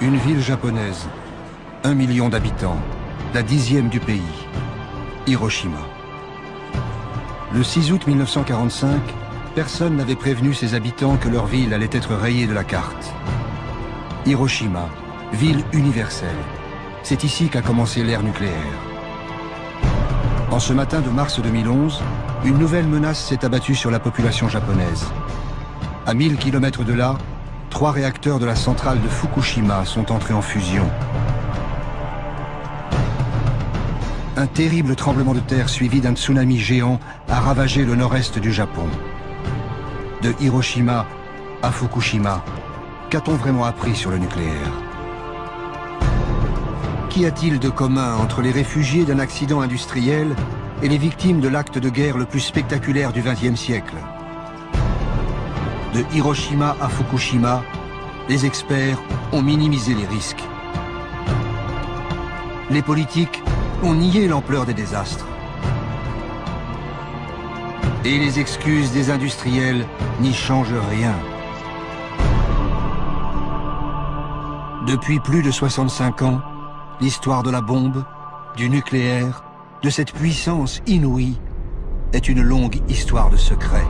Une ville japonaise, 1 million d'habitants, la 10e du pays, Hiroshima. Le 6 août 1945, personne n'avait prévenu ses habitants que leur ville allait être rayée de la carte. Hiroshima, ville universelle. C'est ici qu'a commencé l'ère nucléaire. En ce matin de mars 2011, une nouvelle menace s'est abattue sur la population japonaise. À 1000 km de là, 3 réacteurs de la centrale de Fukushima sont entrés en fusion. Un terrible tremblement de terre suivi d'un tsunami géant a ravagé le nord-est du Japon. De Hiroshima à Fukushima, qu'a-t-on vraiment appris sur le nucléaire? Qu'y a-t-il de commun entre les réfugiés d'un accident industriel et les victimes de l'acte de guerre le plus spectaculaire du XXe siècle? De Hiroshima à Fukushima, les experts ont minimisé les risques. Les politiques ont nié l'ampleur des désastres. Et les excuses des industriels n'y changent rien. Depuis plus de 65 ans, l'histoire de la bombe, du nucléaire, de cette puissance inouïe, est une longue histoire de secrets.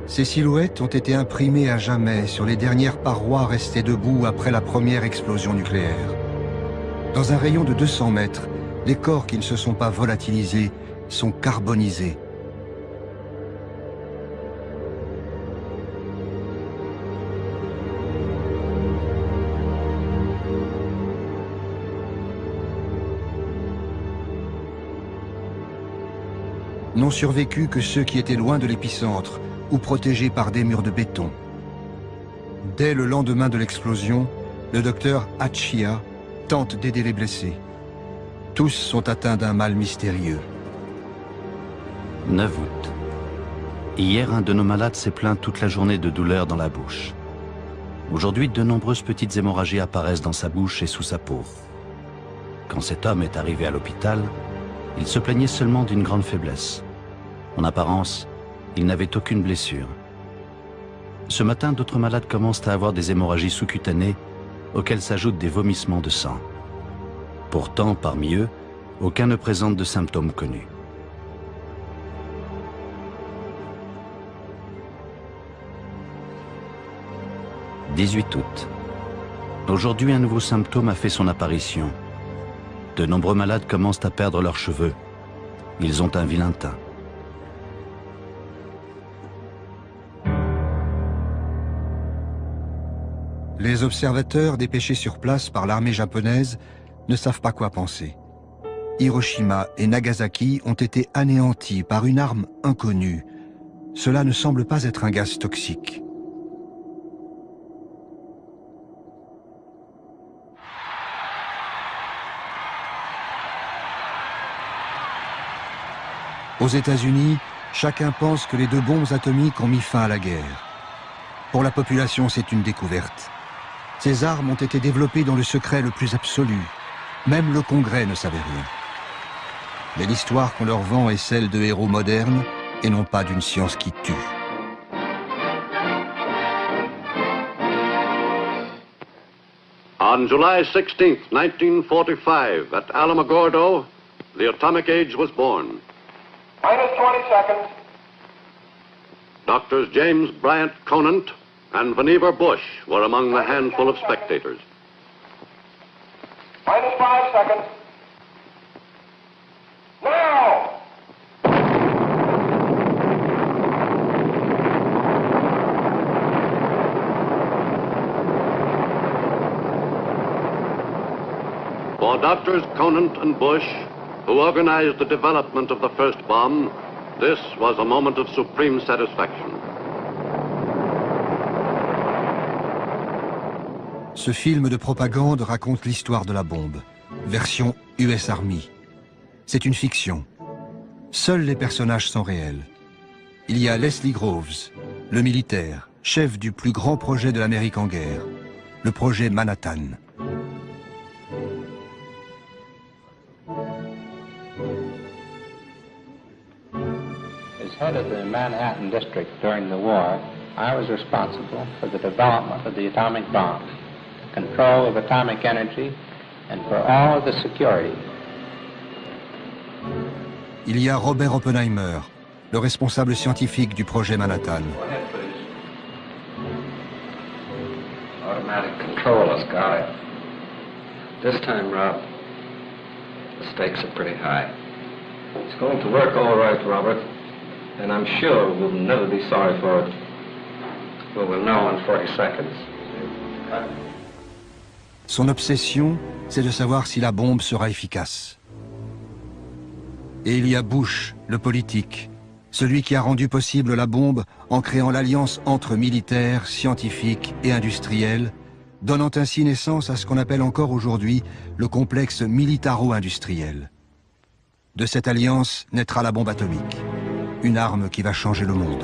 Ces silhouettes ont été imprimées à jamais sur les dernières parois restées debout après la première explosion nucléaire. Dans un rayon de 200 mètres, les corps qui ne se sont pas volatilisés sont carbonisés. N'ont survécu que ceux qui étaient loin de l'épicentre ou protégés par des murs de béton. Dès le lendemain de l'explosion, le docteur Hachiya tente d'aider les blessés. Tous sont atteints d'un mal mystérieux. 9 août. Hier, un de nos malades s'est plaint toute la journée de douleurs dans la bouche. Aujourd'hui, de nombreuses petites hémorragies apparaissent dans sa bouche et sous sa peau. Quand cet homme est arrivé à l'hôpital, il se plaignait seulement d'une grande faiblesse. En apparence, il n'avait aucune blessure. Ce matin, d'autres malades commencent à avoir des hémorragies sous-cutanées auxquelles s'ajoutent des vomissements de sang. Pourtant, parmi eux, aucun ne présente de symptômes connus. « 18 août. Aujourd'hui, un nouveau symptôme a fait son apparition. De nombreux malades commencent à perdre leurs cheveux. Ils ont un vilain teint. Les observateurs dépêchés sur place par l'armée japonaise ne savent pas quoi penser. Hiroshima et Nagasaki ont été anéantis par une arme inconnue. Cela ne semble pas être un gaz toxique. Aux États-Unis, chacun pense que les 2 bombes atomiques ont mis fin à la guerre. Pour la population, c'est une découverte. Ces armes ont été développées dans le secret le plus absolu. Même le Congrès ne savait rien. Mais l'histoire qu'on leur vend est celle de héros modernes et non pas d'une science qui tue. On July 16, 1945, at Alamogordo, the atomic age was born. Minus 20 seconds. Doctors James Bryant Conant and Vannevar Bush were among the handful of spectators. Minus 5 seconds. Now! For Doctors Conant and Bush, who organized the development of the first bomb, this was a moment of supreme satisfaction. Ce film de propagande raconte l'histoire de la bombe, version US Army. C'est une fiction. Seuls les personnages sont réels. Il y a Leslie Groves, le militaire, chef du plus grand projet de l'Amérique en guerre, le projet Manhattan. As head of the Manhattan District during the war, I was responsible for the development of the atomic bomb, control of atomic energy, and for all of the security. Il y a Robert Oppenheimer, le responsable scientifique du projet Manhattan. Automatic control has got it. This time, Rob, the stakes are pretty high. It's going to work all right, Robert, and I'm sure we'll never be sorry for it. Well, we'll know in 40 seconds. Son obsession, c'est de savoir si la bombe sera efficace. Et il y a Bush, le politique, celui qui a rendu possible la bombe en créant l'alliance entre militaires, scientifiques et industriels, donnant ainsi naissance à ce qu'on appelle encore aujourd'hui le complexe militaro-industriel. De cette alliance naîtra la bombe atomique, une arme qui va changer le monde.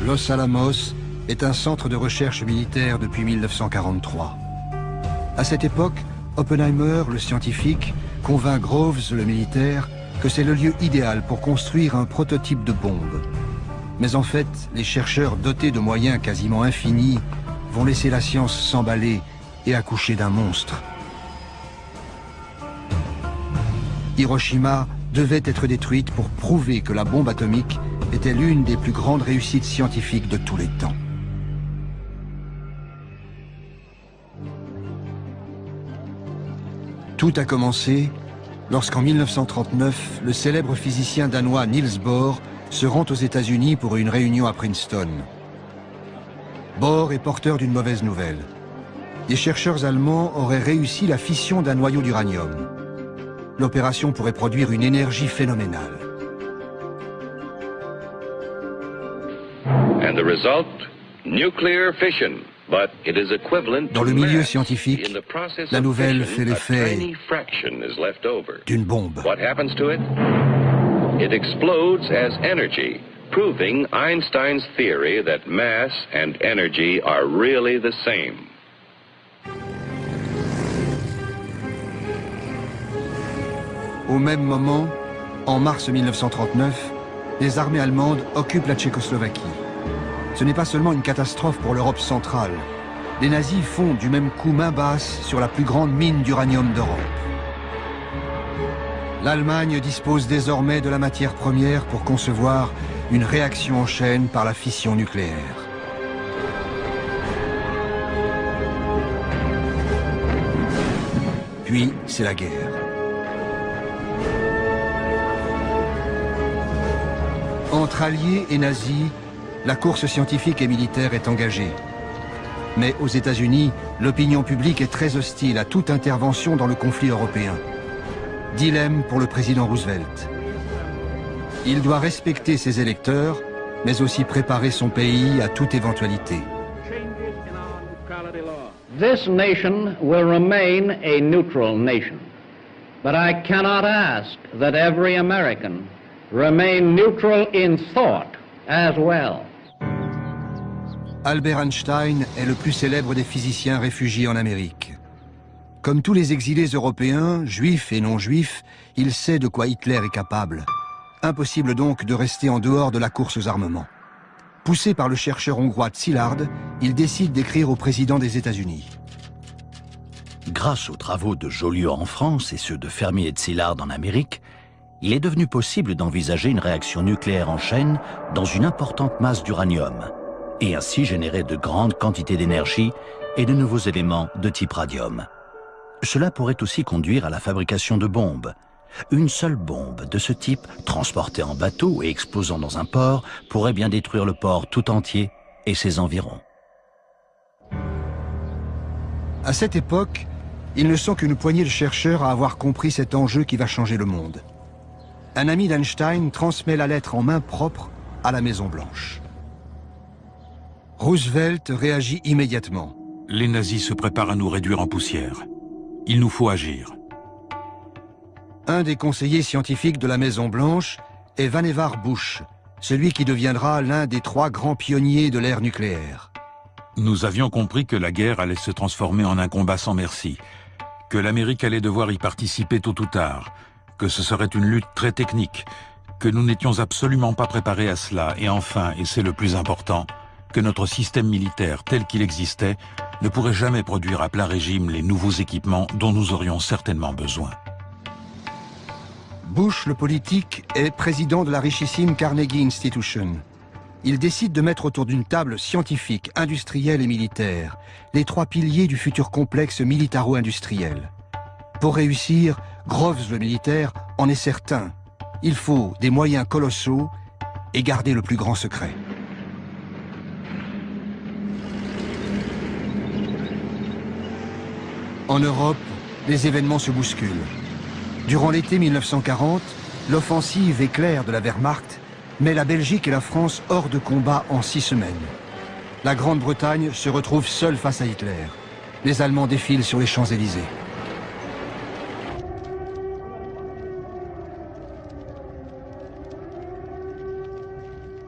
Los Alamos est un centre de recherche militaire depuis 1943. À cette époque, Oppenheimer, le scientifique, convainc Groves, le militaire, que c'est le lieu idéal pour construire un prototype de bombe. Mais en fait, les chercheurs dotés de moyens quasiment infinis vont laisser la science s'emballer et accoucher d'un monstre. Hiroshima devait être détruite pour prouver que la bombe atomique était l'une des plus grandes réussites scientifiques de tous les temps. Tout a commencé lorsqu'en 1939, le célèbre physicien danois Niels Bohr se rend aux États-Unis pour une réunion à Princeton. Bohr est porteur d'une mauvaise nouvelle. Des chercheurs allemands auraient réussi la fission d'un noyau d'uranium. L'opération pourrait produire une énergie phénoménale. And the result, nuclear fission. But it is equivalent Dans to le milieu mass. scientifique, In the process la of nouvelle fission, fait l'effet a tiny fraction is left over. d'une bombe. What happens to it? It explodes as energy, proving Einstein's theory that mass and energy are really the same. Au même moment, en mars 1939, les armées allemandes occupent la Tchécoslovaquie. Ce n'est pas seulement une catastrophe pour l'Europe centrale. Les nazis font du même coup main basse sur la plus grande mine d'uranium d'Europe. L'Allemagne dispose désormais de la matière première pour concevoir une réaction en chaîne par la fission nucléaire. Puis, c'est la guerre. Entre alliés et nazis, la course scientifique et militaire est engagée. Mais aux États-Unis, l'opinion publique est très hostile à toute intervention dans le conflit européen. Dilemme pour le président Roosevelt. Il doit respecter ses électeurs, mais aussi préparer son pays à toute éventualité. This nation will remain a neutral nation, but I cannot ask that every American remain neutral in thought as well. Albert Einstein est le plus célèbre des physiciens réfugiés en Amérique. Comme tous les exilés européens, juifs et non-juifs, il sait de quoi Hitler est capable. Impossible donc de rester en dehors de la course aux armements. Poussé par le chercheur hongrois Szilard, il décide d'écrire au président des États-Unis. Grâce aux travaux de Joliot en France et ceux de Fermi et de Szilard en Amérique, il est devenu possible d'envisager une réaction nucléaire en chaîne dans une importante masse d'uranium, et ainsi générer de grandes quantités d'énergie et de nouveaux éléments de type radium. Cela pourrait aussi conduire à la fabrication de bombes. Une seule bombe de ce type, transportée en bateau et explosant dans un port, pourrait bien détruire le port tout entier et ses environs. À cette époque, ils ne sont qu'une poignée de chercheurs à avoir compris cet enjeu qui va changer le monde. Un ami d'Einstein transmet la lettre en main propre à la Maison-Blanche. Roosevelt réagit immédiatement. Les nazis se préparent à nous réduire en poussière. Il nous faut agir. Un des conseillers scientifiques de la Maison-Blanche est Vannevar Bush, celui qui deviendra l'un des 3 grands pionniers de l'ère nucléaire. Nous avions compris que la guerre allait se transformer en un combat sans merci, que l'Amérique allait devoir y participer tôt ou tard, que ce serait une lutte très technique, que nous n'étions absolument pas préparés à cela, et enfin, et c'est le plus important, que notre système militaire tel qu'il existait ne pourrait jamais produire à plein régime les nouveaux équipements dont nous aurions certainement besoin. Bush, le politique, est président de la richissime Carnegie Institution. Il décide de mettre autour d'une table scientifique, industrielle et militaire les 3 piliers du futur complexe militaro-industriel. Pour réussir, Groves le militaire en est certain. Il faut des moyens colossaux et garder le plus grand secret. En Europe, les événements se bousculent. Durant l'été 1940, l'offensive éclair de la Wehrmacht met la Belgique et la France hors de combat en 6 semaines. La Grande-Bretagne se retrouve seule face à Hitler. Les Allemands défilent sur les Champs-Élysées.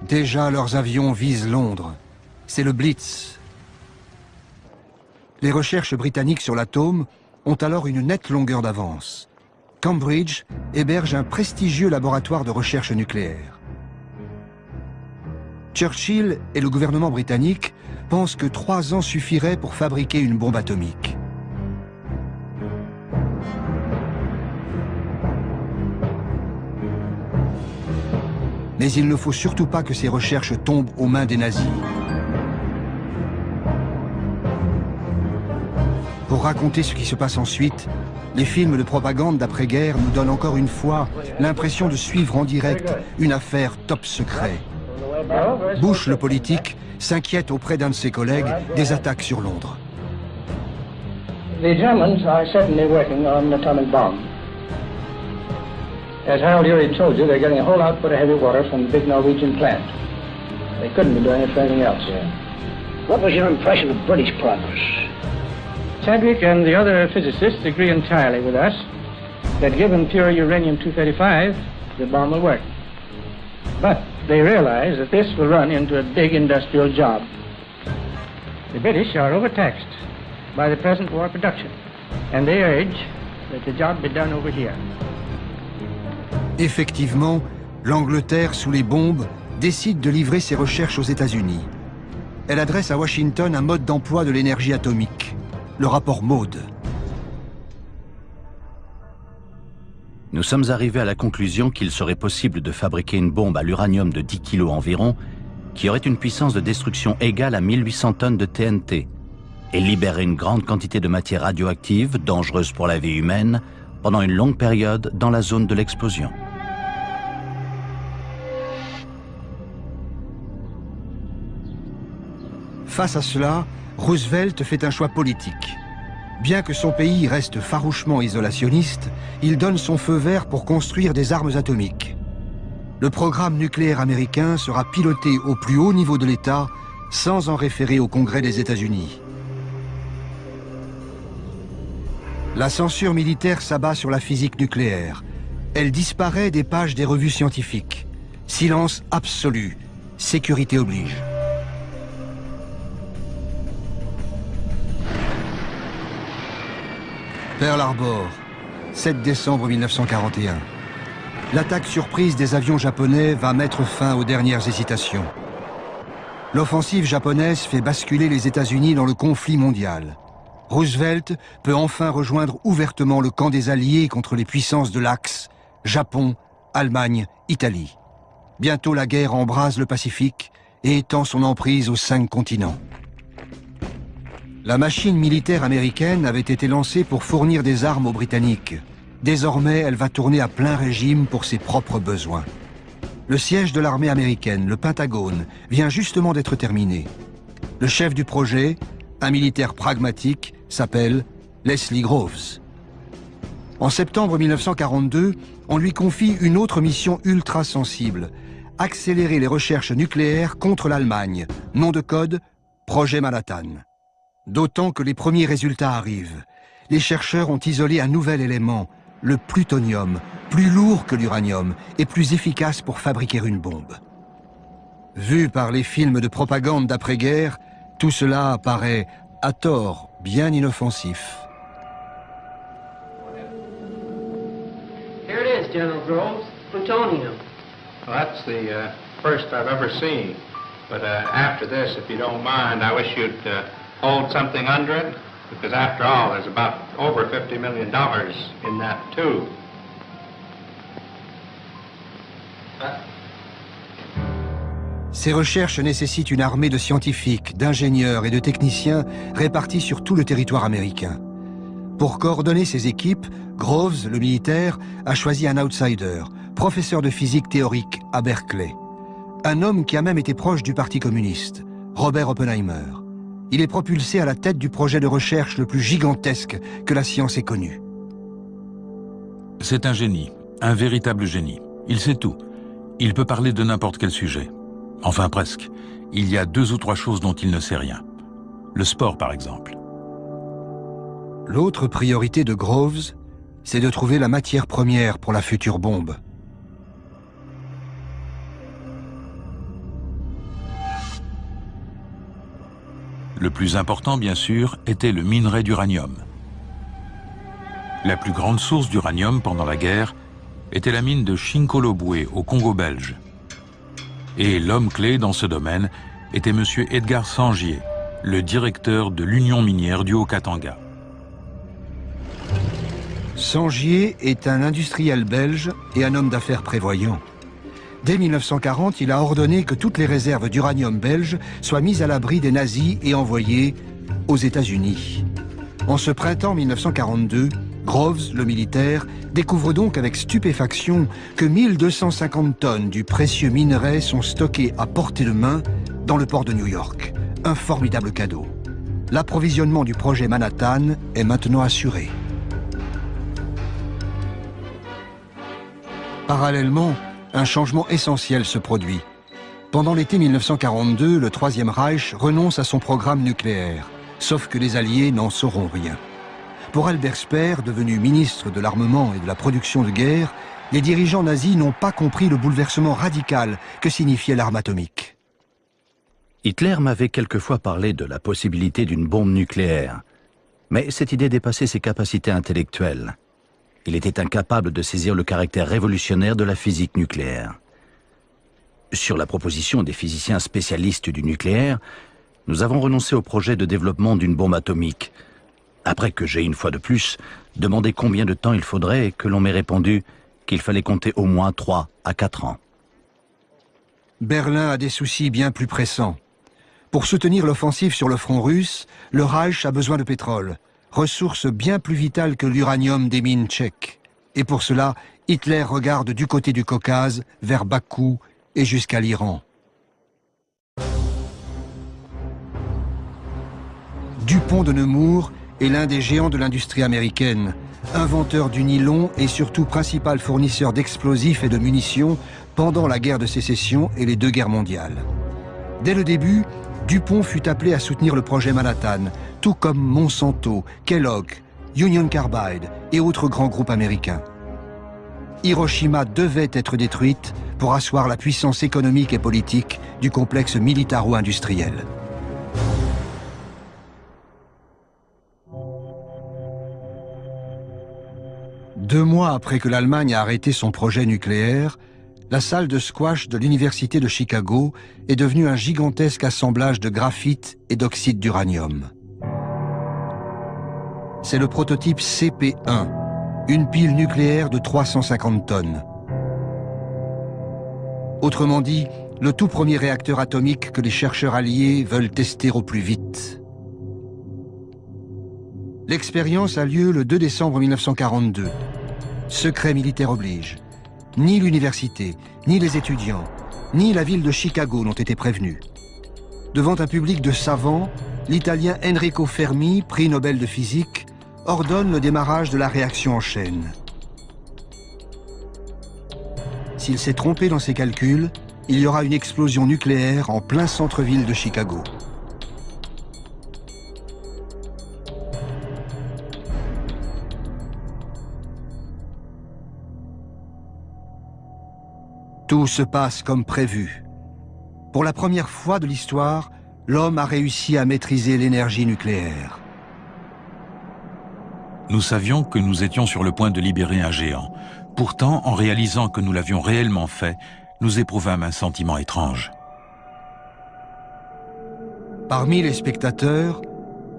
Déjà, leurs avions visent Londres. C'est le Blitz. Les recherches britanniques sur l'atome ont alors une nette longueur d'avance. Cambridge héberge un prestigieux laboratoire de recherche nucléaire. Churchill et le gouvernement britannique pensent que 3 ans suffiraient pour fabriquer une bombe atomique. Mais il ne faut surtout pas que ces recherches tombent aux mains des nazis. Pour raconter ce qui se passe ensuite, les films de propagande d'après-guerre nous donnent encore une fois l'impression de suivre en direct une affaire top secret. Bush, le politique, s'inquiète auprès d'un de ses collègues des attaques sur Londres. The Germans are certainly working on an atomic bomb. As Harold Urey told you, they're getting a whole output of heavy water from the big Norwegian plant. They couldn't be doing it for anything else here. What was your impression of British progress? Chadwick and the other physicists agree entirely with us that given pure uranium-235, the bomb will work. But they realize that this will run into a big industrial job. The British are overtaxed by the present war production, and they urge that the job be done over here. Effectivement, l'Angleterre, sous les bombes, décide de livrer ses recherches aux États-Unis. Elle adresse à Washington un mode d'emploi de l'énergie atomique, le rapport Maude. Nous sommes arrivés à la conclusion qu'il serait possible de fabriquer une bombe à l'uranium de 10 kg environ, qui aurait une puissance de destruction égale à 1800 tonnes de TNT, et libérer une grande quantité de matière radioactive, dangereuse pour la vie humaine, pendant une longue période dans la zone de l'explosion. Face à cela, Roosevelt fait un choix politique. Bien que son pays reste farouchement isolationniste, il donne son feu vert pour construire des armes atomiques. Le programme nucléaire américain sera piloté au plus haut niveau de l'État, sans en référer au Congrès des États-Unis. La censure militaire s'abat sur la physique nucléaire. Elle disparaît des pages des revues scientifiques. Silence absolu. Sécurité oblige. Pearl Harbor, 7 décembre 1941. L'attaque surprise des avions japonais va mettre fin aux dernières hésitations. L'offensive japonaise fait basculer les États-Unis dans le conflit mondial. Roosevelt peut enfin rejoindre ouvertement le camp des Alliés contre les puissances de l'Axe, Japon, Allemagne, Italie. Bientôt la guerre embrase le Pacifique et étend son emprise aux 5 continents. La machine militaire américaine avait été lancée pour fournir des armes aux Britanniques. Désormais, elle va tourner à plein régime pour ses propres besoins. Le siège de l'armée américaine, le Pentagone, vient justement d'être terminé. Le chef du projet, un militaire pragmatique, s'appelle Leslie Groves. En septembre 1942, on lui confie une autre mission ultra sensible, accélérer les recherches nucléaires contre l'Allemagne, nom de code, Projet Manhattan. D'autant que les premiers résultats arrivent. Les chercheurs ont isolé un nouvel élément, le plutonium, plus lourd que l'uranium et plus efficace pour fabriquer une bombe. Vu par les films de propagande d'après-guerre, tout cela apparaît, à tort, bien inoffensif. Here it is, General Groves, plutonium. Well, that's the first I've ever seen. But after this, if you don't mind, I wish you'd hold something under it, because after all, there's about over $50 million in that, too. Ces recherches nécessitent une armée de scientifiques, d'ingénieurs et de techniciens répartis sur tout le territoire américain. Pour coordonner ces équipes, Groves, le militaire, a choisi un outsider, professeur de physique théorique à Berkeley. Un homme qui a même été proche du Parti communiste, Robert Oppenheimer. Il est propulsé à la tête du projet de recherche le plus gigantesque que la science ait connu. C'est un génie, un véritable génie. Il sait tout. Il peut parler de n'importe quel sujet. Enfin presque. Il y a 2 ou 3 choses dont il ne sait rien. Le sport, par exemple. L'autre priorité de Groves, c'est de trouver la matière première pour la future bombe. Le plus important, bien sûr, était le minerai d'uranium. La plus grande source d'uranium pendant la guerre était la mine de Chinkolobwe, au Congo belge. Et l'homme clé dans ce domaine était M. Edgar Sangier, le directeur de l'Union minière du Haut-Katanga. Sangier est un industriel belge et un homme d'affaires prévoyant. Dès 1940, il a ordonné que toutes les réserves d'uranium belges soient mises à l'abri des nazis et envoyées aux États-Unis. En ce printemps 1942, Groves, le militaire, découvre donc avec stupéfaction que 1250 tonnes du précieux minerai sont stockées à portée de main dans le port de New York. Un formidable cadeau. L'approvisionnement du projet Manhattan est maintenant assuré. Parallèlement, un changement essentiel se produit. Pendant l'été 1942, le Troisième Reich renonce à son programme nucléaire, sauf que les Alliés n'en sauront rien. Pour Albert Speer, devenu ministre de l'armement et de la production de guerre, les dirigeants nazis n'ont pas compris le bouleversement radical que signifiait l'arme atomique. Hitler m'avait quelquefois parlé de la possibilité d'une bombe nucléaire, mais cette idée dépassait ses capacités intellectuelles. Il était incapable de saisir le caractère révolutionnaire de la physique nucléaire. Sur la proposition des physiciens spécialistes du nucléaire, nous avons renoncé au projet de développement d'une bombe atomique, après que j'ai, une fois de plus, demandé combien de temps il faudrait et que l'on m'ait répondu qu'il fallait compter au moins 3 à 4 ans. Berlin a des soucis bien plus pressants. Pour soutenir l'offensive sur le front russe, le Reich a besoin de pétrole, ressource bien plus vitale que l'uranium des mines tchèques. Et pour cela, Hitler regarde du côté du Caucase, vers Bakou et jusqu'à l'Iran. Dupont de Nemours est l'un des géants de l'industrie américaine, inventeur du nylon et surtout principal fournisseur d'explosifs et de munitions pendant la guerre de sécession et les 2 guerres mondiales. Dès le début, Dupont fut appelé à soutenir le projet Manhattan, tout comme Monsanto, Kellogg, Union Carbide et autres grands groupes américains. Hiroshima devait être détruite pour asseoir la puissance économique et politique du complexe militaro-industriel. Deux mois après que l'Allemagne a arrêté son projet nucléaire, la salle de squash de l'Université de Chicago est devenue un gigantesque assemblage de graphite et d'oxyde d'uranium. C'est le prototype CP1, une pile nucléaire de 350 tonnes. Autrement dit, le tout premier réacteur atomique que les chercheurs alliés veulent tester au plus vite. L'expérience a lieu le 2 décembre 1942. Secret militaire oblige. Ni l'université, ni les étudiants, ni la ville de Chicago n'ont été prévenus. Devant un public de savants, l'Italien Enrico Fermi, prix Nobel de physique, ordonne le démarrage de la réaction en chaîne. S'il s'est trompé dans ses calculs, il y aura une explosion nucléaire en plein centre-ville de Chicago. Tout se passe comme prévu. Pour la première fois de l'histoire, l'homme a réussi à maîtriser l'énergie nucléaire. Nous savions que nous étions sur le point de libérer un géant. Pourtant, en réalisant que nous l'avions réellement fait, nous éprouvâmes un sentiment étrange. Parmi les spectateurs,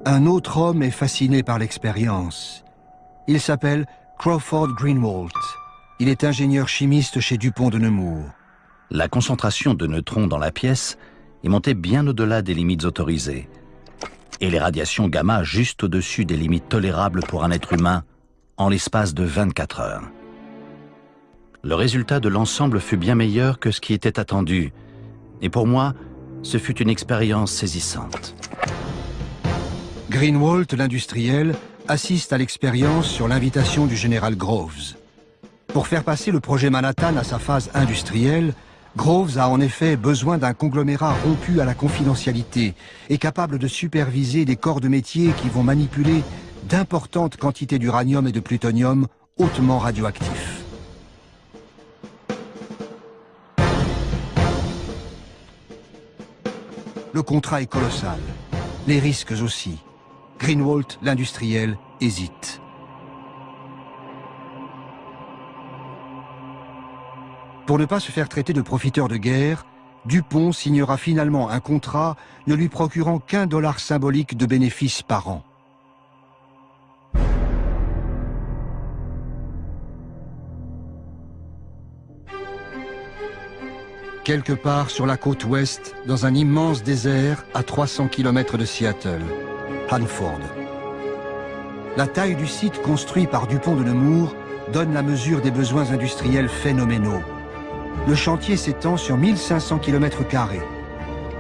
un autre homme est fasciné par l'expérience. Il s'appelle Crawford Greenwalt. Il est ingénieur chimiste chez DuPont de Nemours. La concentration de neutrons dans la pièce est montée bien au-delà des limites autorisées, et les radiations gamma juste au-dessus des limites tolérables pour un être humain en l'espace de 24 heures. Le résultat de l'ensemble fut bien meilleur que ce qui était attendu, et pour moi, ce fut une expérience saisissante. Greenwalt, l'industriel, assiste à l'expérience sur l'invitation du général Groves. Pour faire passer le projet Manhattan à sa phase industrielle, Groves a en effet besoin d'un conglomérat rompu à la confidentialité et capable de superviser des corps de métier qui vont manipuler d'importantes quantités d'uranium et de plutonium hautement radioactifs. Le contrat est colossal, les risques aussi. Greenwalt, l'industriel, hésite. Pour ne pas se faire traiter de profiteur de guerre, DuPont signera finalement un contrat ne lui procurant qu'1 dollar symbolique de bénéfices par an. Quelque part sur la côte ouest, dans un immense désert à 300 km de Seattle, Hanford. La taille du site construit par DuPont de Nemours donne la mesure des besoins industriels phénoménaux. Le chantier s'étend sur 1500 km².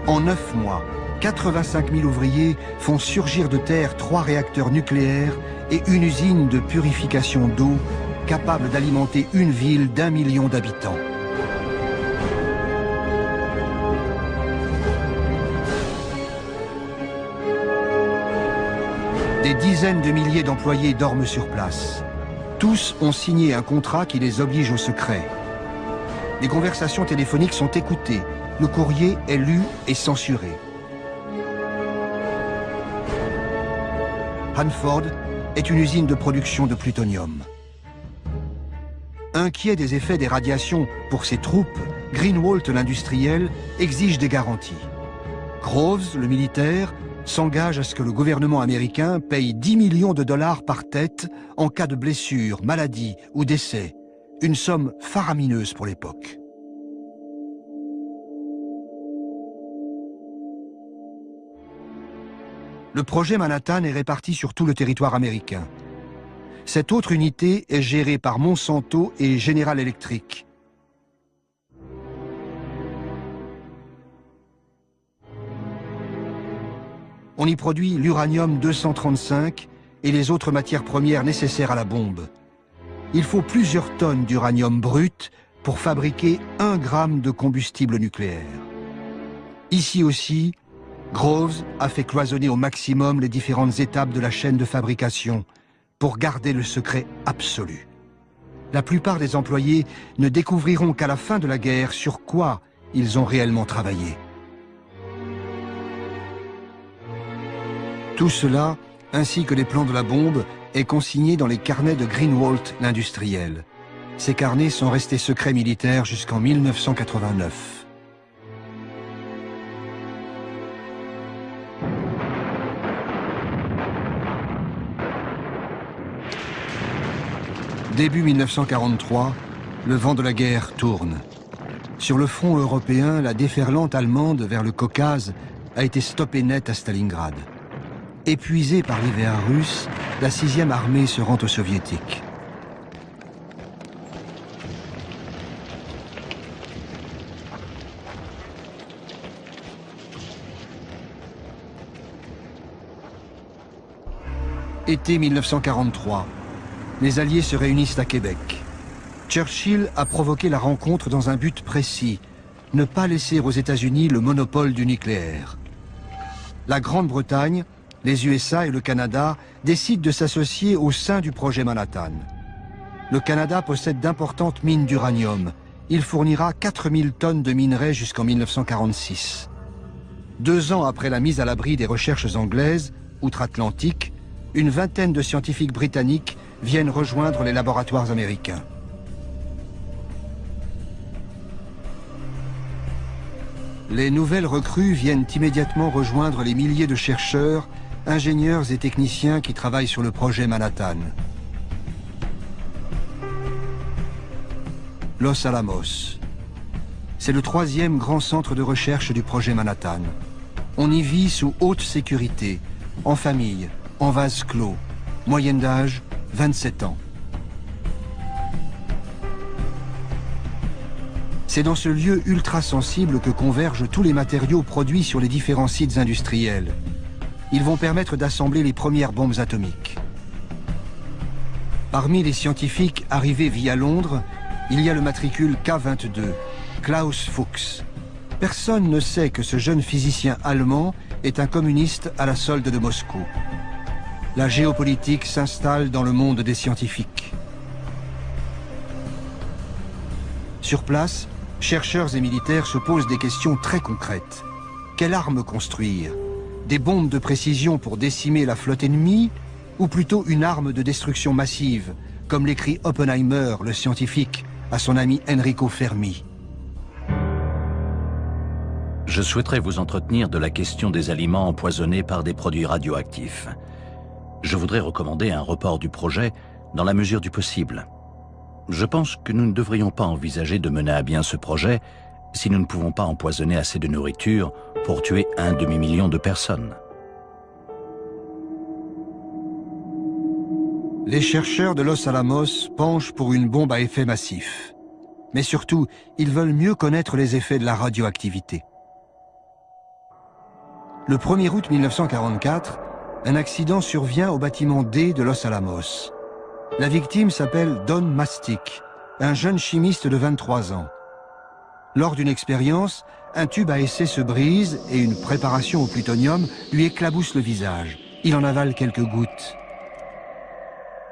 En 9 mois, 85 000 ouvriers font surgir de terre 3 réacteurs nucléaires et une usine de purification d'eau capable d'alimenter une ville d'1 million d'habitants. Des dizaines de milliers d'employés dorment sur place. Tous ont signé un contrat qui les oblige au secret. Les conversations téléphoniques sont écoutées, le courrier est lu et censuré. Hanford est une usine de production de plutonium. Inquiet des effets des radiations pour ses troupes, Greenwalt, l'industriel, exige des garanties. Groves, le militaire, s'engage à ce que le gouvernement américain paye 10 millions de dollars par tête en cas de blessure, maladie ou décès. Une somme faramineuse pour l'époque. Le projet Manhattan est réparti sur tout le territoire américain. Cette autre unité est gérée par Monsanto et General Electric. On y produit l'uranium-235 et les autres matières premières nécessaires à la bombe. Il faut plusieurs tonnes d'uranium brut pour fabriquer 1 gramme de combustible nucléaire. Ici aussi, Groves a fait cloisonner au maximum les différentes étapes de la chaîne de fabrication pour garder le secret absolu. La plupart des employés ne découvriront qu'à la fin de la guerre sur quoi ils ont réellement travaillé. Tout cela, ainsi que les plans de la bombe, est consigné dans les carnets de Greenwalt, l'industriel. Ces carnets sont restés secrets militaires jusqu'en 1989. Début 1943, le vent de la guerre tourne. Sur le front européen, la déferlante allemande vers le Caucase a été stoppée net à Stalingrad. Épuisée par l'hiver russe, la 6e armée se rend aux Soviétiques. Été 1943, les Alliés se réunissent à Québec. Churchill a provoqué la rencontre dans un but précis, ne pas laisser aux États-Unis le monopole du nucléaire. La Grande-Bretagne, les USA et le Canada décident de s'associer au sein du projet Manhattan. Le Canada possède d'importantes mines d'uranium. Il fournira 4000 tonnes de minerais jusqu'en 1946. 2 ans après la mise à l'abri des recherches anglaises, outre-Atlantique, une vingtaine de scientifiques britanniques viennent rejoindre les laboratoires américains. Les nouvelles recrues viennent immédiatement rejoindre les milliers de chercheurs, ingénieurs et techniciens qui travaillent sur le projet Manhattan. Los Alamos. C'est le 3e grand centre de recherche du projet Manhattan. On y vit sous haute sécurité, en famille, en vase clos, moyenne d'âge 27 ans. C'est dans ce lieu ultra sensible que convergent tous les matériaux produits sur les différents sites industriels. Ils vont permettre d'assembler les premières bombes atomiques. Parmi les scientifiques arrivés via Londres, il y a le matricule K22, Klaus Fuchs. Personne ne sait que ce jeune physicien allemand est un communiste à la solde de Moscou. La géopolitique s'installe dans le monde des scientifiques. Sur place, chercheurs et militaires se posent des questions très concrètes. Quelle arme construire? Des bombes de précision pour décimer la flotte ennemie? Ou plutôt une arme de destruction massive, comme l'écrit Oppenheimer, le scientifique, à son ami Enrico Fermi? Je souhaiterais vous entretenir de la question des aliments empoisonnés par des produits radioactifs. Je voudrais recommander un report du projet dans la mesure du possible. Je pense que nous ne devrions pas envisager de mener à bien ce projet si nous ne pouvons pas empoisonner assez de nourriture pour tuer 1 demi-million de personnes. Les chercheurs de Los Alamos penchent pour une bombe à effet massif. Mais surtout, ils veulent mieux connaître les effets de la radioactivité. Le 1er août 1944, un accident survient au bâtiment D de Los Alamos. La victime s'appelle Don Mastic, un jeune chimiste de 23 ans. Lors d'une expérience, un tube à essai se brise et une préparation au plutonium lui éclabousse le visage. Il en avale quelques gouttes.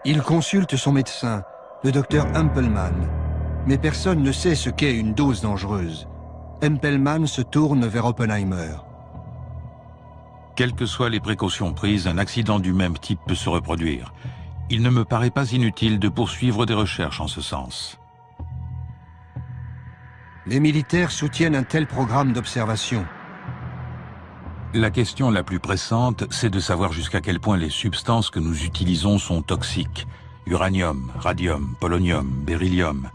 Il consulte son médecin, le docteur Hempelmann. Mais personne ne sait ce qu'est une dose dangereuse. Hempelmann se tourne vers Oppenheimer. Quelles que soient les précautions prises, un accident du même type peut se reproduire. Il ne me paraît pas inutile de poursuivre des recherches en ce sens. Les militaires soutiennent un tel programme d'observation. La question la plus pressante, c'est de savoir jusqu'à quel point les substances que nous utilisons sont toxiques. Uranium, radium, polonium, beryllium.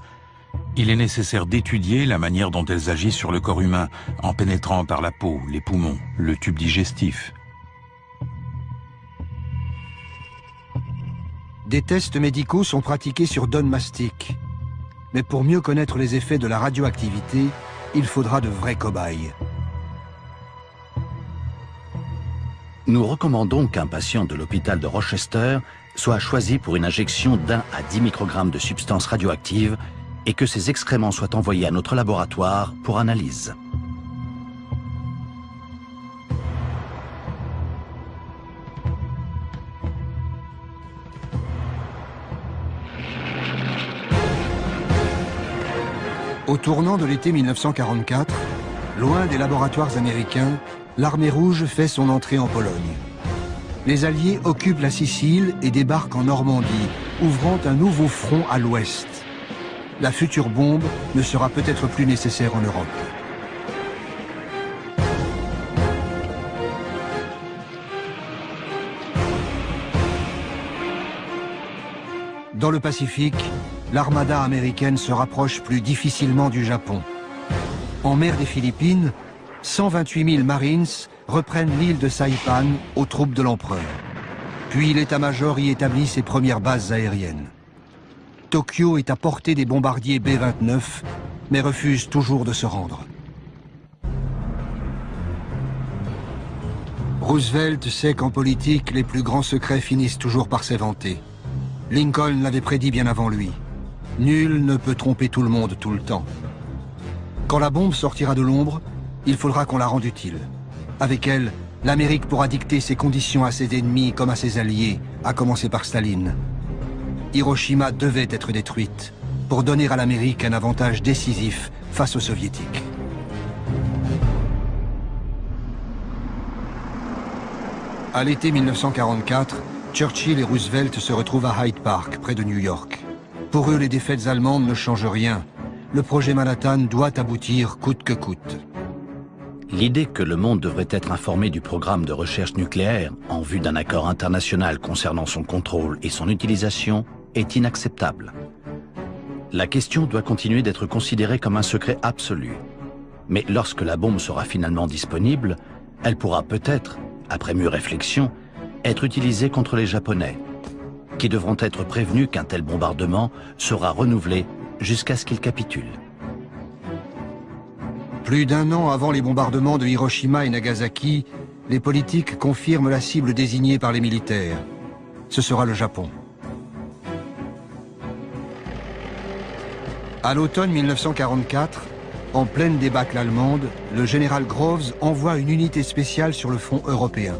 Il est nécessaire d'étudier la manière dont elles agissent sur le corps humain, en pénétrant par la peau, les poumons, le tube digestif. Des tests médicaux sont pratiqués sur Don Mastic. Mais pour mieux connaître les effets de la radioactivité, il faudra de vrais cobayes. Nous recommandons qu'un patient de l'hôpital de Rochester soit choisi pour une injection d'1 à 10 microgrammes de substances radioactives et que ses excréments soient envoyés à notre laboratoire pour analyse. Au tournant de l'été 1944, loin des laboratoires américains, l'armée rouge fait son entrée en Pologne. Les Alliés occupent la Sicile et débarquent en Normandie, ouvrant un nouveau front à l'ouest. La future bombe ne sera peut-être plus nécessaire en Europe. Dans le Pacifique, l'armada américaine se rapproche plus difficilement du Japon. En mer des Philippines, 128 000 Marines reprennent l'île de Saipan aux troupes de l'empereur. Puis l'état-major y établit ses premières bases aériennes. Tokyo est à portée des bombardiers B-29, mais refuse toujours de se rendre. Roosevelt sait qu'en politique, les plus grands secrets finissent toujours par s'éventer. Lincoln l'avait prédit bien avant lui. Nul ne peut tromper tout le monde tout le temps. Quand la bombe sortira de l'ombre, il faudra qu'on la rende utile. Avec elle, l'Amérique pourra dicter ses conditions à ses ennemis comme à ses alliés, à commencer par Staline. Hiroshima devait être détruite pour donner à l'Amérique un avantage décisif face aux Soviétiques. À l'été 1944, Churchill et Roosevelt se retrouvent à Hyde Park, près de New York. Pour eux, les défaites allemandes ne changent rien. Le projet Manhattan doit aboutir coûte que coûte. L'idée que le monde devrait être informé du programme de recherche nucléaire en vue d'un accord international concernant son contrôle et son utilisation est inacceptable. La question doit continuer d'être considérée comme un secret absolu. Mais lorsque la bombe sera finalement disponible, elle pourra peut-être, après mûre réflexion, être utilisée contre les Japonais, qui devront être prévenus qu'un tel bombardement sera renouvelé jusqu'à ce qu'ils capitulent. Plus d'un an avant les bombardements de Hiroshima et Nagasaki, les politiques confirment la cible désignée par les militaires. Ce sera le Japon. À l'automne 1944, en pleine débâcle allemande, le général Groves envoie une unité spéciale sur le front européen.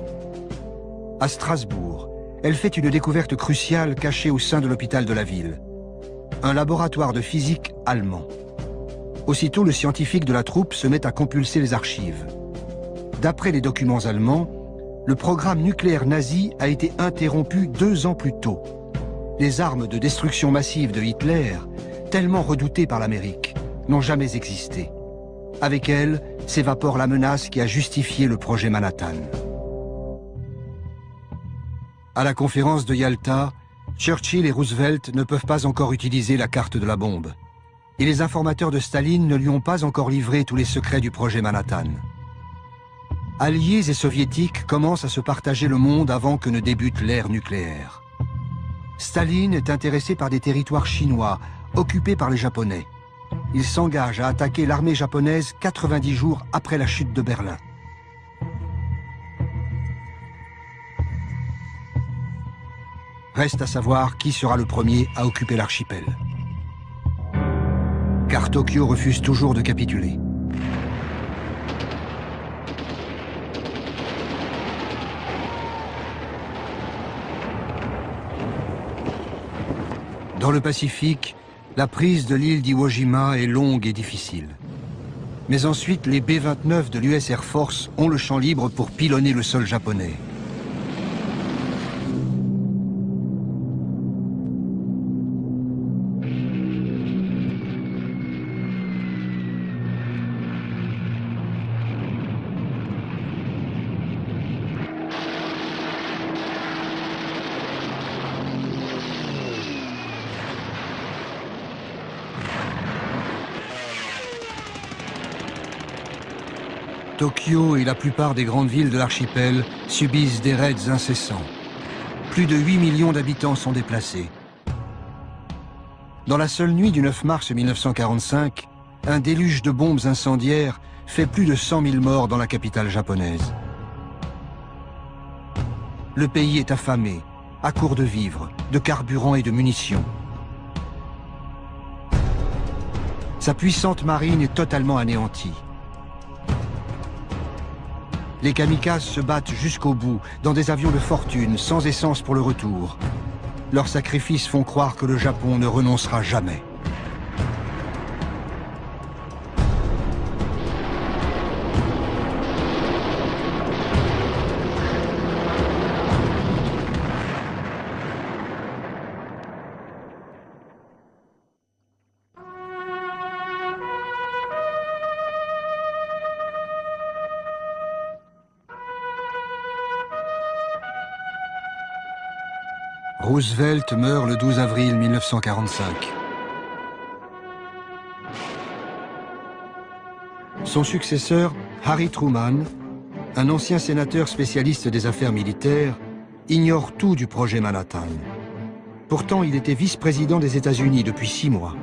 À Strasbourg, elle fait une découverte cruciale cachée au sein de l'hôpital de la ville. Un laboratoire de physique allemand. Aussitôt, le scientifique de la troupe se met à compulser les archives. D'après les documents allemands, le programme nucléaire nazi a été interrompu 2 ans plus tôt. Les armes de destruction massive de Hitler, tellement redoutées par l'Amérique, n'ont jamais existé. Avec elles, s'évapore la menace qui a justifié le projet Manhattan. À la conférence de Yalta, Churchill et Roosevelt ne peuvent pas encore utiliser la carte de la bombe. Et les informateurs de Staline ne lui ont pas encore livré tous les secrets du projet Manhattan. Alliés et soviétiques commencent à se partager le monde avant que ne débute l'ère nucléaire. Staline est intéressé par des territoires chinois, occupés par les Japonais. Il s'engage à attaquer l'armée japonaise 90 jours après la chute de Berlin. Reste à savoir qui sera le premier à occuper l'archipel. Car Tokyo refuse toujours de capituler. Dans le Pacifique, la prise de l'île d'Iwo Jima est longue et difficile. Mais ensuite, les B-29 de l'US Air Force ont le champ libre pour pilonner le sol japonais. Tokyo et la plupart des grandes villes de l'archipel subissent des raids incessants. Plus de 8 millions d'habitants sont déplacés. Dans la seule nuit du 9 mars 1945, un déluge de bombes incendiaires fait plus de 100 000 morts dans la capitale japonaise. Le pays est affamé, à court de vivres, de carburant et de munitions. Sa puissante marine est totalement anéantie. Les kamikazes se battent jusqu'au bout, dans des avions de fortune, sans essence pour le retour. Leurs sacrifices font croire que le Japon ne renoncera jamais. Roosevelt meurt le 12 avril 1945. Son successeur, Harry Truman, un ancien sénateur spécialiste des affaires militaires, ignore tout du projet Manhattan. Pourtant, il était vice-président des États-Unis depuis 6 mois.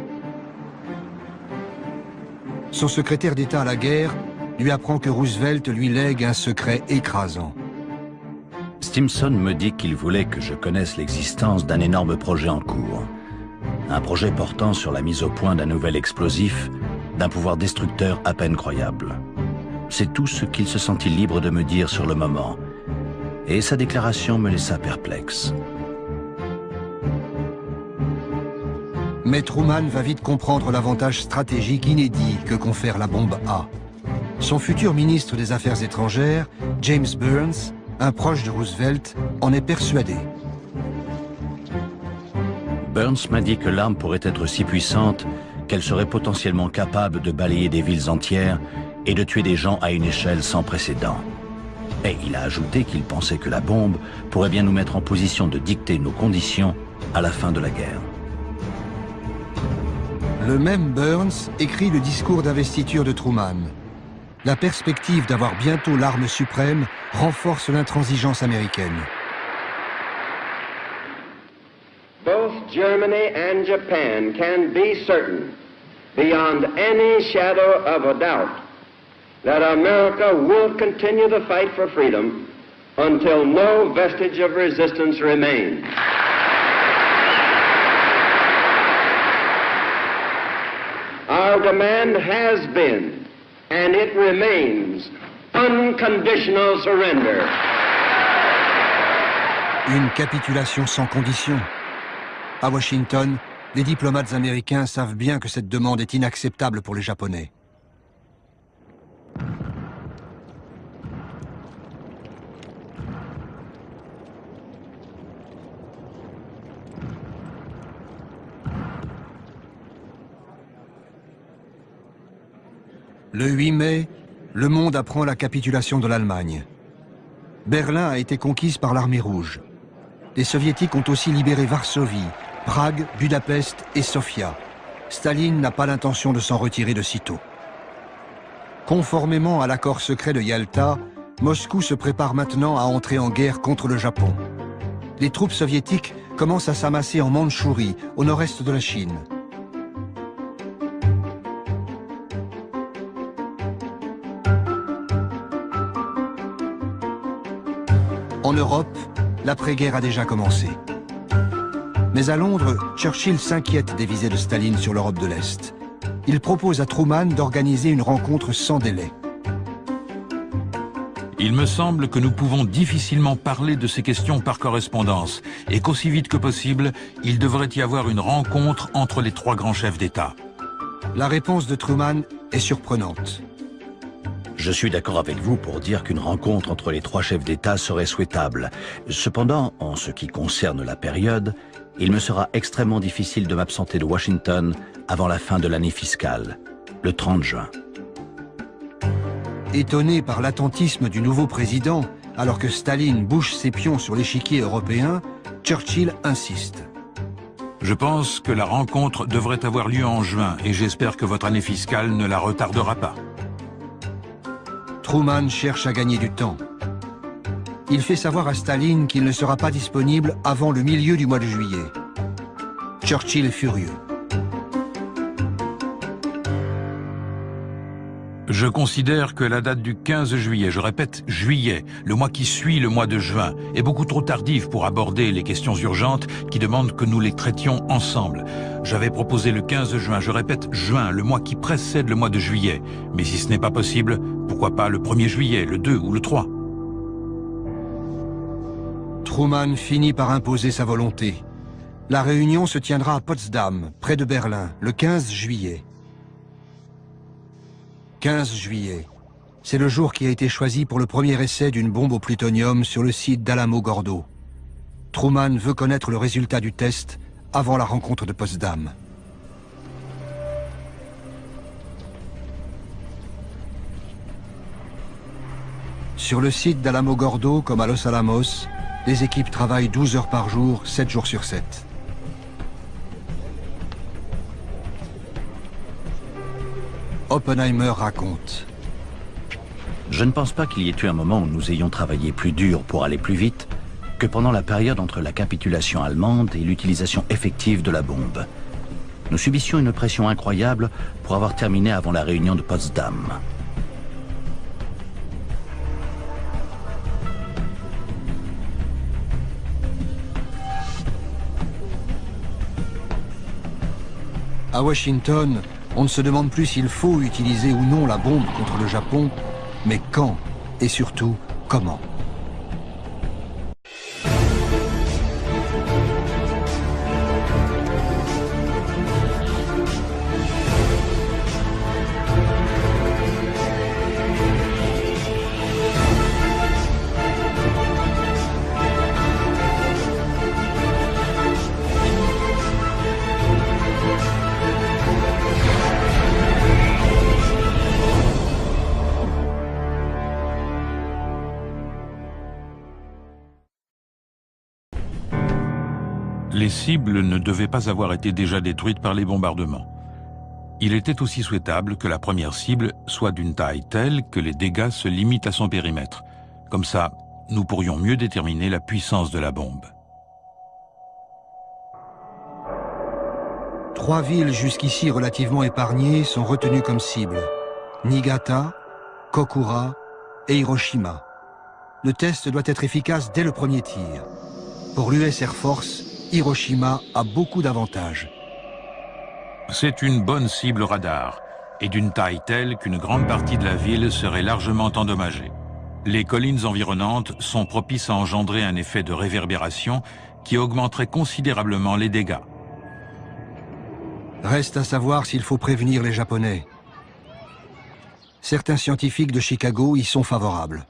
Son secrétaire d'État à la guerre lui apprend que Roosevelt lui lègue un secret écrasant. Stimson me dit qu'il voulait que je connaisse l'existence d'un énorme projet en cours. Un projet portant sur la mise au point d'un nouvel explosif, d'un pouvoir destructeur à peine croyable. C'est tout ce qu'il se sentit libre de me dire sur le moment. Et sa déclaration me laissa perplexe. Mais Truman va vite comprendre l'avantage stratégique inédit que confère la bombe A. Son futur ministre des Affaires étrangères, James Burns, un proche de Roosevelt, en est persuadé. Burns m'a dit que l'arme pourrait être si puissante qu'elle serait potentiellement capable de balayer des villes entières et de tuer des gens à une échelle sans précédent. Et il a ajouté qu'il pensait que la bombe pourrait bien nous mettre en position de dicter nos conditions à la fin de la guerre. Le même Burns écrit le discours d'investiture de Truman. La perspective d'avoir bientôt l'arme suprême renforce l'intransigeance américaine. Both Germany and Japan can be certain, beyond any shadow of a doubt, that America will continue the fight for freedom until no vestige of resistance remains. Our demand has been, and it remains, unconditional surrender. Une capitulation sans condition. À Washington, les diplomates américains savent bien que cette demande est inacceptable pour les Japonais. Le 8 mai, le monde apprend la capitulation de l'Allemagne. Berlin a été conquise par l'armée rouge. Les soviétiques ont aussi libéré Varsovie, Prague, Budapest et Sofia. Staline n'a pas l'intention de s'en retirer de sitôt. Conformément à l'accord secret de Yalta, Moscou se prépare maintenant à entrer en guerre contre le Japon. Les troupes soviétiques commencent à s'amasser en Mandchourie, au nord-est de la Chine. En Europe, l'après-guerre a déjà commencé. Mais à Londres, Churchill s'inquiète des visées de Staline sur l'Europe de l'Est. Il propose à Truman d'organiser une rencontre sans délai. Il me semble que nous pouvons difficilement parler de ces questions par correspondance et qu'aussi vite que possible, il devrait y avoir une rencontre entre les 3 grands chefs d'État. La réponse de Truman est surprenante. Je suis d'accord avec vous pour dire qu'une rencontre entre les 3 chefs d'État serait souhaitable. Cependant, en ce qui concerne la période, il me sera extrêmement difficile de m'absenter de Washington avant la fin de l'année fiscale, le 30 juin. Étonné par l'attentisme du nouveau président, alors que Staline bouge ses pions sur l'échiquier européen, Churchill insiste. Je pense que la rencontre devrait avoir lieu en juin et j'espère que votre année fiscale ne la retardera pas. Truman cherche à gagner du temps. Il fait savoir à Staline qu'il ne sera pas disponible avant le milieu du mois de juillet. Churchill est furieux. Je considère que la date du 15 juillet, je répète juillet, le mois qui suit le mois de juin, est beaucoup trop tardive pour aborder les questions urgentes qui demandent que nous les traitions ensemble. J'avais proposé le 15 juin, je répète juin, le mois qui précède le mois de juillet. Mais si ce n'est pas possible, pourquoi pas le 1er juillet, le 2 ou le 3 ? Truman finit par imposer sa volonté. La réunion se tiendra à Potsdam, près de Berlin, le 15 juillet. 15 juillet. C'est le jour qui a été choisi pour le premier essai d'une bombe au plutonium sur le site d'Alamogordo. Truman veut connaître le résultat du test avant la rencontre de Potsdam. Sur le site d'Alamogordo, comme à Los Alamos, les équipes travaillent 12 heures par jour, 7 jours sur 7. Oppenheimer raconte. Je ne pense pas qu'il y ait eu un moment où nous ayons travaillé plus dur pour aller plus vite, que pendant la période entre la capitulation allemande et l'utilisation effective de la bombe. Nous subissions une pression incroyable pour avoir terminé avant la réunion de Potsdam. À Washington, on ne se demande plus s'il faut utiliser ou non la bombe contre le Japon, mais quand et surtout comment. Les cibles ne devaient pas avoir été déjà détruites par les bombardements. Il était aussi souhaitable que la première cible soit d'une taille telle que les dégâts se limitent à son périmètre. Comme ça, nous pourrions mieux déterminer la puissance de la bombe. 3 villes jusqu'ici relativement épargnées sont retenues comme cibles. Niigata, Kokura et Hiroshima. Le test doit être efficace dès le premier tir. Pour l'US Air Force, Hiroshima a beaucoup d'avantages. C'est une bonne cible radar, et d'une taille telle qu'une grande partie de la ville serait largement endommagée. Les collines environnantes sont propices à engendrer un effet de réverbération qui augmenterait considérablement les dégâts. Reste à savoir s'il faut prévenir les Japonais. Certains scientifiques de Chicago y sont favorables.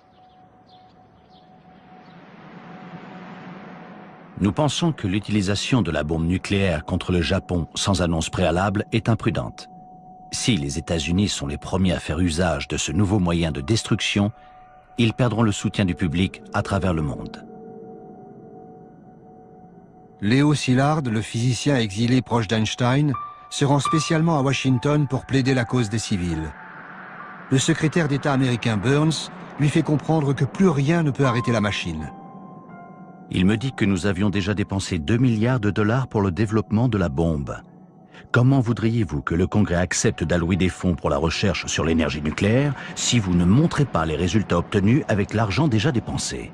Nous pensons que l'utilisation de la bombe nucléaire contre le Japon sans annonce préalable est imprudente. Si les États-Unis sont les premiers à faire usage de ce nouveau moyen de destruction, ils perdront le soutien du public à travers le monde. Léo Szilard, le physicien exilé proche d'Einstein, se rend spécialement à Washington pour plaider la cause des civils. Le secrétaire d'État américain Burns lui fait comprendre que plus rien ne peut arrêter la machine. Il me dit que nous avions déjà dépensé 2 milliards de dollars pour le développement de la bombe. Comment voudriez-vous que le Congrès accepte d'allouer des fonds pour la recherche sur l'énergie nucléaire si vous ne montrez pas les résultats obtenus avec l'argent déjà dépensé?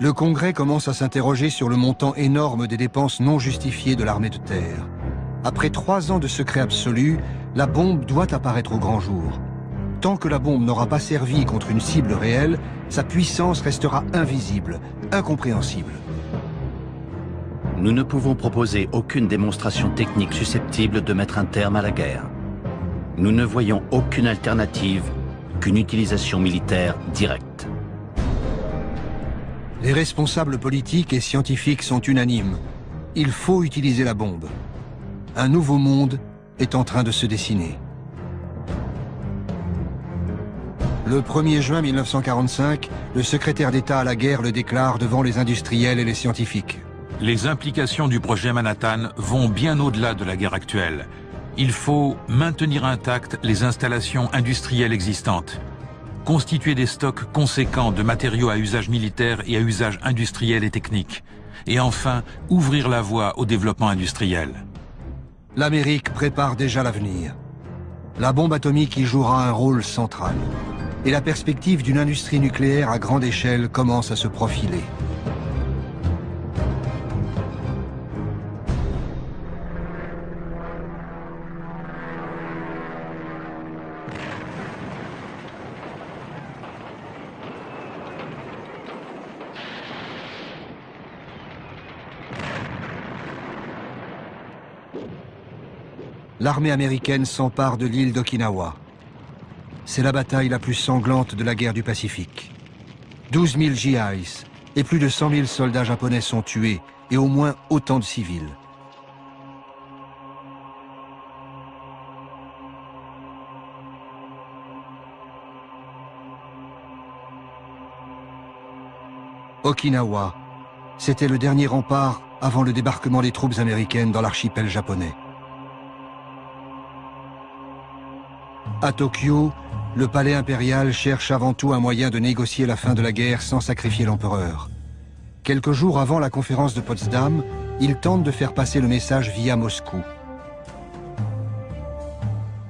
Le Congrès commence à s'interroger sur le montant énorme des dépenses non justifiées de l'armée de terre. Après 3 ans de secret absolu, la bombe doit apparaître au grand jour. Tant que la bombe n'aura pas servi contre une cible réelle, sa puissance restera invisible, incompréhensible. Nous ne pouvons proposer aucune démonstration technique susceptible de mettre un terme à la guerre. Nous ne voyons aucune alternative qu'une utilisation militaire directe. Les responsables politiques et scientifiques sont unanimes. Il faut utiliser la bombe. Un nouveau monde est en train de se dessiner. Le 1er juin 1945, le secrétaire d'État à la guerre le déclare devant les industriels et les scientifiques. Les implications du projet Manhattan vont bien au-delà de la guerre actuelle. Il faut maintenir intactes les installations industrielles existantes, constituer des stocks conséquents de matériaux à usage militaire et à usage industriel et technique, et enfin ouvrir la voie au développement industriel. L'Amérique prépare déjà l'avenir. La bombe atomique y jouera un rôle central. Et la perspective d'une industrie nucléaire à grande échelle commence à se profiler. L'armée américaine s'empare de l'île d'Okinawa. C'est la bataille la plus sanglante de la guerre du Pacifique. 12 000 GIs et plus de 100 000 soldats japonais sont tués et au moins autant de civils. Okinawa, c'était le dernier rempart avant le débarquement des troupes américaines dans l'archipel japonais. À Tokyo, le palais impérial cherche avant tout un moyen de négocier la fin de la guerre sans sacrifier l'empereur. Quelques jours avant la conférence de Potsdam, il tente de faire passer le message via Moscou.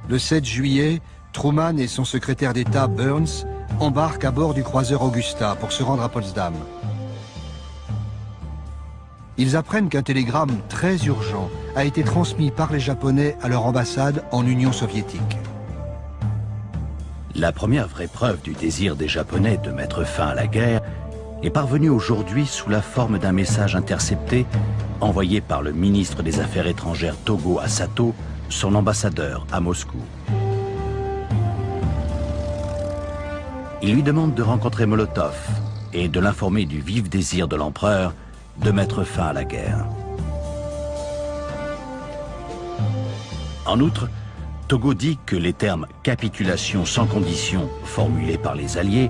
Le 7 juillet, Truman et son secrétaire d'État Burns embarquent à bord du croiseur Augusta pour se rendre à Potsdam. Ils apprennent qu'un télégramme très urgent a été transmis par les Japonais à leur ambassade en Union soviétique. La première vraie preuve du désir des Japonais de mettre fin à la guerre est parvenue aujourd'hui sous la forme d'un message intercepté envoyé par le ministre des Affaires étrangères Togo à Sato, son ambassadeur à Moscou. Il lui demande de rencontrer Molotov et de l'informer du vif désir de l'empereur de mettre fin à la guerre. En outre, Togo dit que les termes « capitulation sans condition » formulés par les Alliés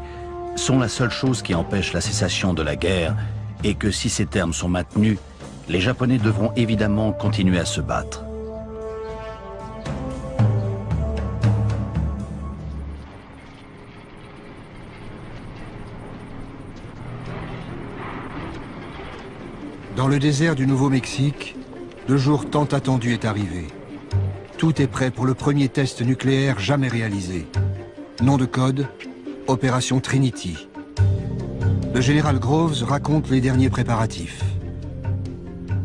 sont la seule chose qui empêche la cessation de la guerre et que si ces termes sont maintenus, les Japonais devront évidemment continuer à se battre. Dans le désert du Nouveau-Mexique, le jour tant attendu est arrivé. Tout est prêt pour le premier test nucléaire jamais réalisé. Nom de code, Opération Trinity. Le général Groves raconte les derniers préparatifs.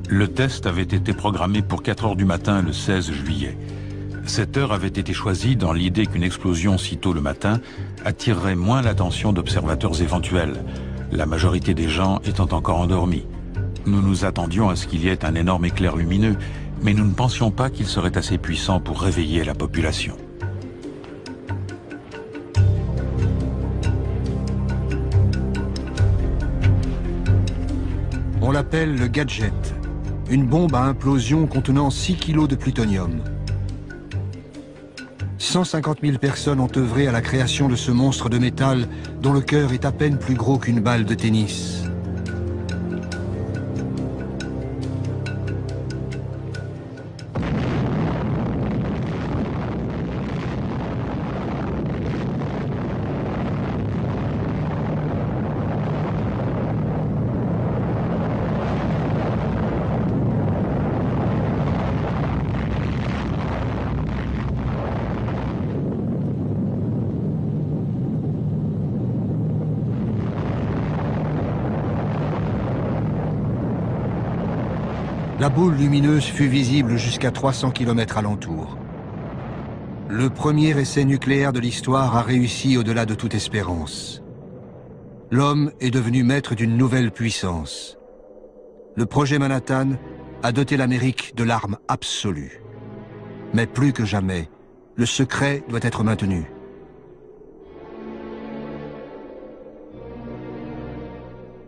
Le test avait été programmé pour 4 heures du matin le 16 juillet. Cette heure avait été choisie dans l'idée qu'une explosion si tôt le matin attirerait moins l'attention d'observateurs éventuels, la majorité des gens étant encore endormis. Nous nous attendions à ce qu'il y ait un énorme éclair lumineux, mais nous ne pensions pas qu'il serait assez puissant pour réveiller la population. On l'appelle le gadget, une bombe à implosion contenant 6 kilos de plutonium. 150 000 personnes ont œuvré à la création de ce monstre de métal dont le cœur est à peine plus gros qu'une balle de tennis. La boule lumineuse fut visible jusqu'à 300 km alentour. Le premier essai nucléaire de l'histoire a réussi au-delà de toute espérance. L'homme est devenu maître d'une nouvelle puissance. Le projet Manhattan a doté l'Amérique de l'arme absolue. Mais plus que jamais, le secret doit être maintenu.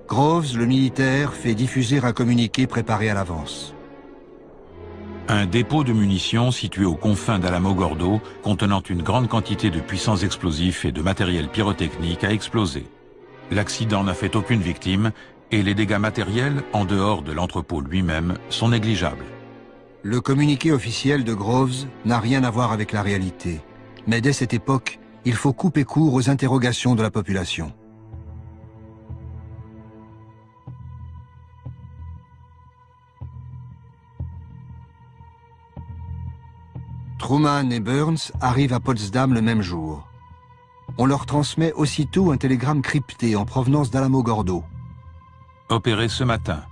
Groves, le militaire, fait diffuser un communiqué préparé à l'avance. Un dépôt de munitions situé aux confins d'Alamogordo, contenant une grande quantité de puissants explosifs et de matériel pyrotechnique, a explosé. L'accident n'a fait aucune victime et les dégâts matériels, en dehors de l'entrepôt lui-même, sont négligeables. Le communiqué officiel de Groves n'a rien à voir avec la réalité. Mais dès cette époque, il faut couper court aux interrogations de la population. Truman et Burns arrivent à Potsdam le même jour. On leur transmet aussitôt un télégramme crypté en provenance d'Alamogordo. Opéré ce matin.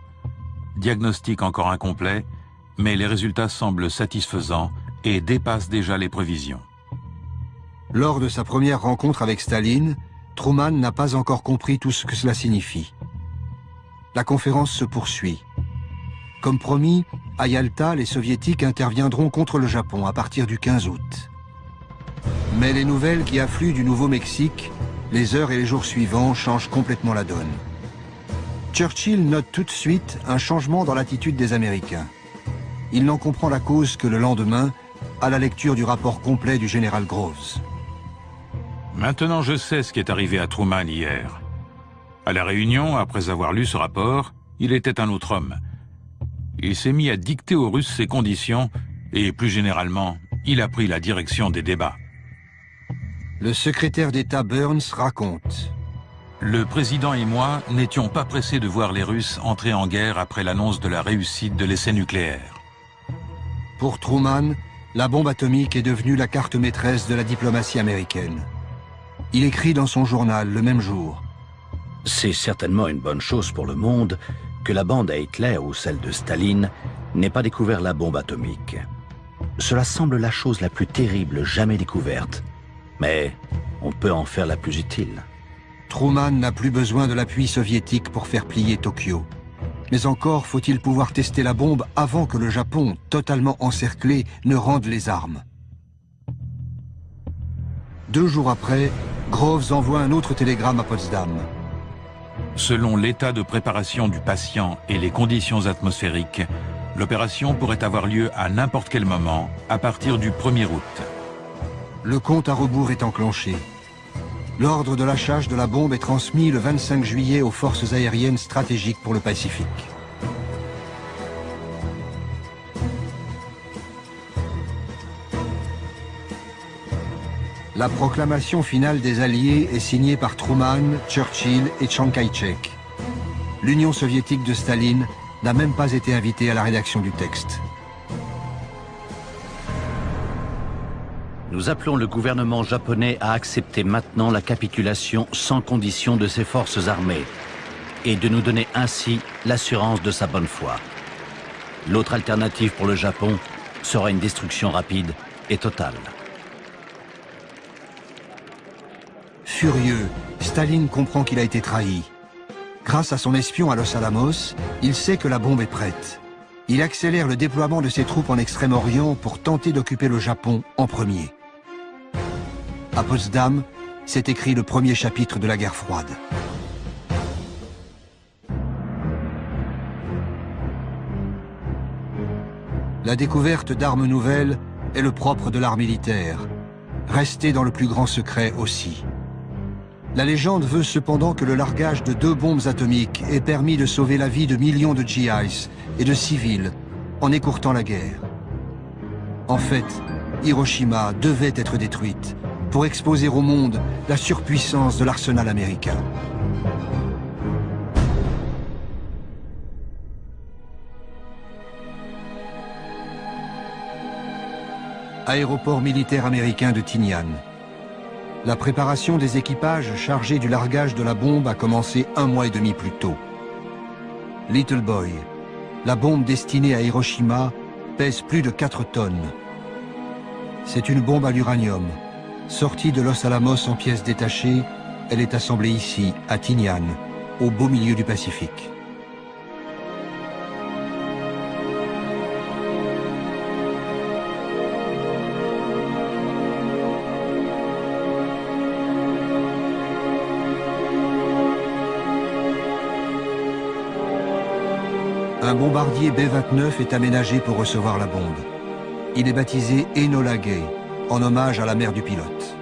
Diagnostic encore incomplet, mais les résultats semblent satisfaisants et dépassent déjà les prévisions. Lors de sa première rencontre avec Staline, Truman n'a pas encore compris tout ce que cela signifie. La conférence se poursuit. Comme promis, à Yalta, les Soviétiques interviendront contre le Japon à partir du 15 août. Mais les nouvelles qui affluent du Nouveau-Mexique, les heures et les jours suivants changent complètement la donne. Churchill note tout de suite un changement dans l'attitude des Américains. Il n'en comprend la cause que le lendemain, à la lecture du rapport complet du général Groves. Maintenant, je sais ce qui est arrivé à Truman hier. À la Réunion, après avoir lu ce rapport, il était un autre homme. Il s'est mis à dicter aux Russes ses conditions et, plus généralement, il a pris la direction des débats. Le secrétaire d'État Burns raconte. Le président et moi n'étions pas pressés de voir les Russes entrer en guerre après l'annonce de la réussite de l'essai nucléaire. Pour Truman, la bombe atomique est devenue la carte maîtresse de la diplomatie américaine. Il écrit dans son journal le même jour: « C'est certainement une bonne chose pour le monde que la bande à Hitler ou celle de Staline n'ait pas découvert la bombe atomique. Cela semble la chose la plus terrible jamais découverte, mais on peut en faire la plus utile. » Truman n'a plus besoin de l'appui soviétique pour faire plier Tokyo. Mais encore faut-il pouvoir tester la bombe avant que le Japon, totalement encerclé, ne rende les armes. 2 jours après, Groves envoie un autre télégramme à Potsdam. Selon l'état de préparation du patient et les conditions atmosphériques, l'opération pourrait avoir lieu à n'importe quel moment, à partir du 1er août. Le compte à rebours est enclenché. L'ordre de lâchage de la bombe est transmis le 25 juillet aux forces aériennes stratégiques pour le Pacifique. La proclamation finale des Alliés est signée par Truman, Churchill et Chiang Kai-shek. L'Union soviétique de Staline n'a même pas été invitée à la rédaction du texte. Nous appelons le gouvernement japonais à accepter maintenant la capitulation sans condition de ses forces armées et de nous donner ainsi l'assurance de sa bonne foi. L'autre alternative pour le Japon sera une destruction rapide et totale. Furieux, Staline comprend qu'il a été trahi. Grâce à son espion à Los Alamos, il sait que la bombe est prête. Il accélère le déploiement de ses troupes en Extrême-Orient pour tenter d'occuper le Japon en premier. À Potsdam, s'est écrit le premier chapitre de la guerre froide. La découverte d'armes nouvelles est le propre de l'art militaire, rester dans le plus grand secret aussi. La légende veut cependant que le largage de 2 bombes atomiques ait permis de sauver la vie de millions de GIs et de civils en écourtant la guerre. En fait, Hiroshima devait être détruite pour exposer au monde la surpuissance de l'arsenal américain. Aéroport militaire américain de Tinian. La préparation des équipages chargés du largage de la bombe a commencé 1 mois et demi plus tôt. Little Boy, la bombe destinée à Hiroshima, pèse plus de 4 tonnes. C'est une bombe à l'uranium. Sortie de Los Alamos en pièces détachées, elle est assemblée ici, à Tinian, au beau milieu du Pacifique. Un bombardier B-29 est aménagé pour recevoir la bombe. Il est baptisé Enola Gay, en hommage à la mère du pilote.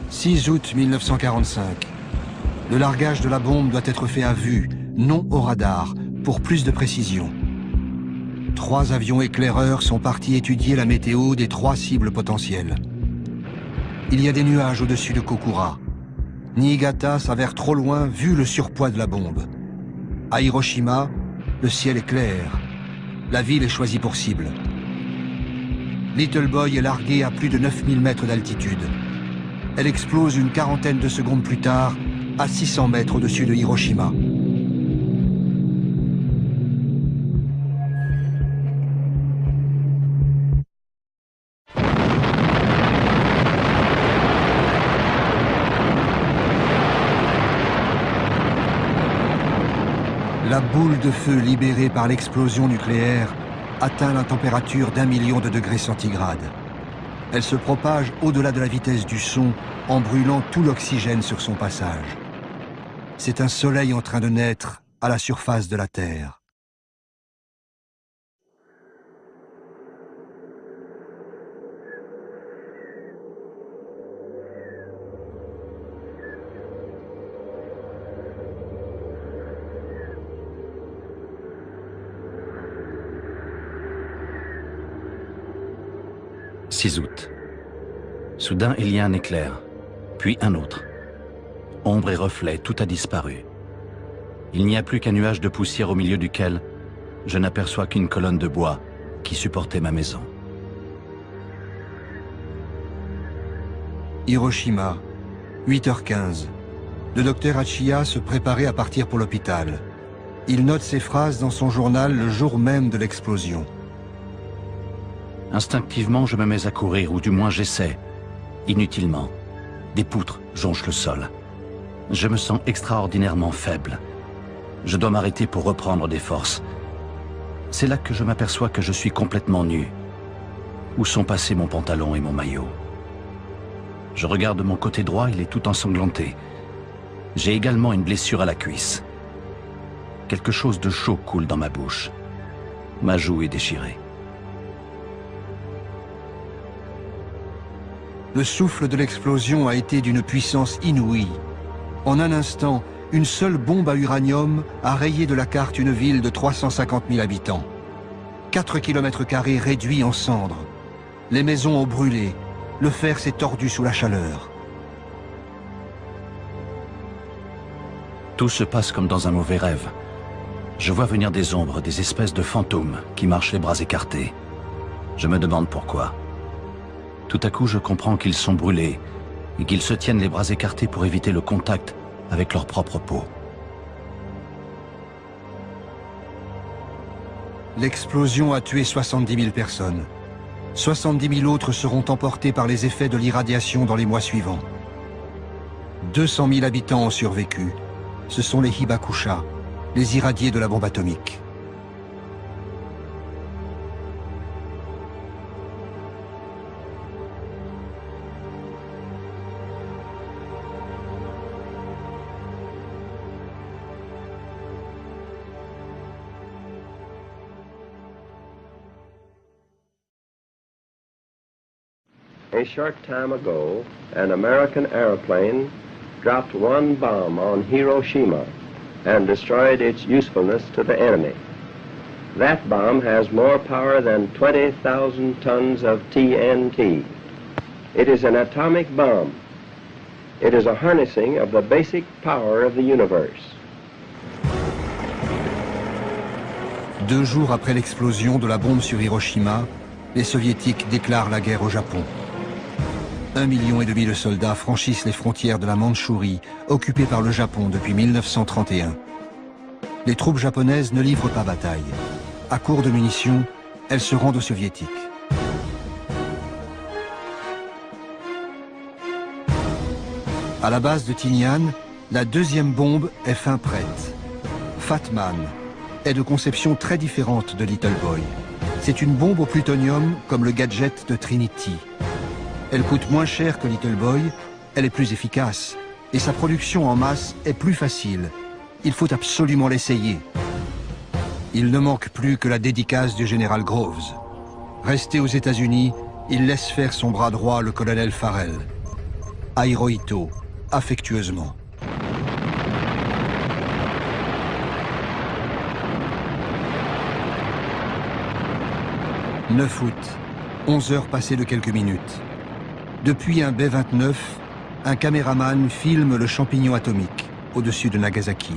« 6 août 1945. Le largage de la bombe doit être fait à vue, non au radar, pour plus de précision. 3 avions éclaireurs sont partis étudier la météo des 3 cibles potentielles. Il y a des nuages au-dessus de Kokura. Niigata s'avère trop loin vu le surpoids de la bombe. À Hiroshima, le ciel est clair. La ville est choisie pour cible. Little Boy est larguée à plus de 9000 mètres d'altitude. Elle explose une quarantaine de secondes plus tard, à 600 mètres au-dessus de Hiroshima. La boule de feu libérée par l'explosion nucléaire atteint la température d'1 million de degrés centigrades. Elle se propage au-delà de la vitesse du son en brûlant tout l'oxygène sur son passage. C'est un soleil en train de naître à la surface de la Terre. « 6 août. Soudain, il y a un éclair, puis un autre. Ombre et reflet, tout a disparu. Il n'y a plus qu'un nuage de poussière au milieu duquel je n'aperçois qu'une colonne de bois qui supportait ma maison. Hiroshima, 8h15. Le docteur Hachiya se préparait à partir pour l'hôpital. Il note ces phrases dans son journal le jour même de l'explosion. Instinctivement, je me mets à courir, ou du moins j'essaie. Inutilement. Des poutres jonchent le sol. Je me sens extraordinairement faible. Je dois m'arrêter pour reprendre des forces. C'est là que je m'aperçois que je suis complètement nu. Où sont passés mon pantalon et mon maillot? Je regarde mon côté droit, il est tout ensanglanté. J'ai également une blessure à la cuisse. Quelque chose de chaud coule dans ma bouche. Ma joue est déchirée. Le souffle de l'explosion a été d'une puissance inouïe. En un instant, une seule bombe à uranium a rayé de la carte une ville de 350 000 habitants. 4 km² réduits en cendres. Les maisons ont brûlé. Le fer s'est tordu sous la chaleur. Tout se passe comme dans un mauvais rêve. Je vois venir des ombres, des espèces de fantômes qui marchent les bras écartés. Je me demande pourquoi. Tout à coup, je comprends qu'ils sont brûlés et qu'ils se tiennent les bras écartés pour éviter le contact avec leur propre peau. L'explosion a tué 70 000 personnes. 70 000 autres seront emportés par les effets de l'irradiation dans les mois suivants. 200 000 habitants ont survécu. Ce sont les Hibakusha, les irradiés de la bombe atomique. A short time ago, an American airplane dropped one bomb on Hiroshima and destroyed its usefulness to the enemy. That bomb has more power than 20,000 tons of TNT. It is an atomic bomb. It is a harnessing of the basic power of the universe. 2 jours après l'explosion de la bombe sur Hiroshima, les Soviétiques déclarent la guerre au Japon. 1,5 million de soldats franchissent les frontières de la Mandchourie, occupée par le Japon depuis 1931. Les troupes japonaises ne livrent pas bataille. À court de munitions, elles se rendent aux Soviétiques. À la base de Tinian, la 2e bombe est fin prête. Fat Man est de conception très différente de Little Boy. C'est une bombe au plutonium comme le gadget de Trinity. Elle coûte moins cher que Little Boy, elle est plus efficace, et sa production en masse est plus facile. Il faut absolument l'essayer. Il ne manque plus que la dédicace du général Groves. Resté aux États-Unis, il laisse faire son bras droit, le colonel Farrell. À Hirohito, affectueusement. « 9 août, 11 heures passées de quelques minutes. Depuis un B-29, un caméraman filme le champignon atomique au-dessus de Nagasaki.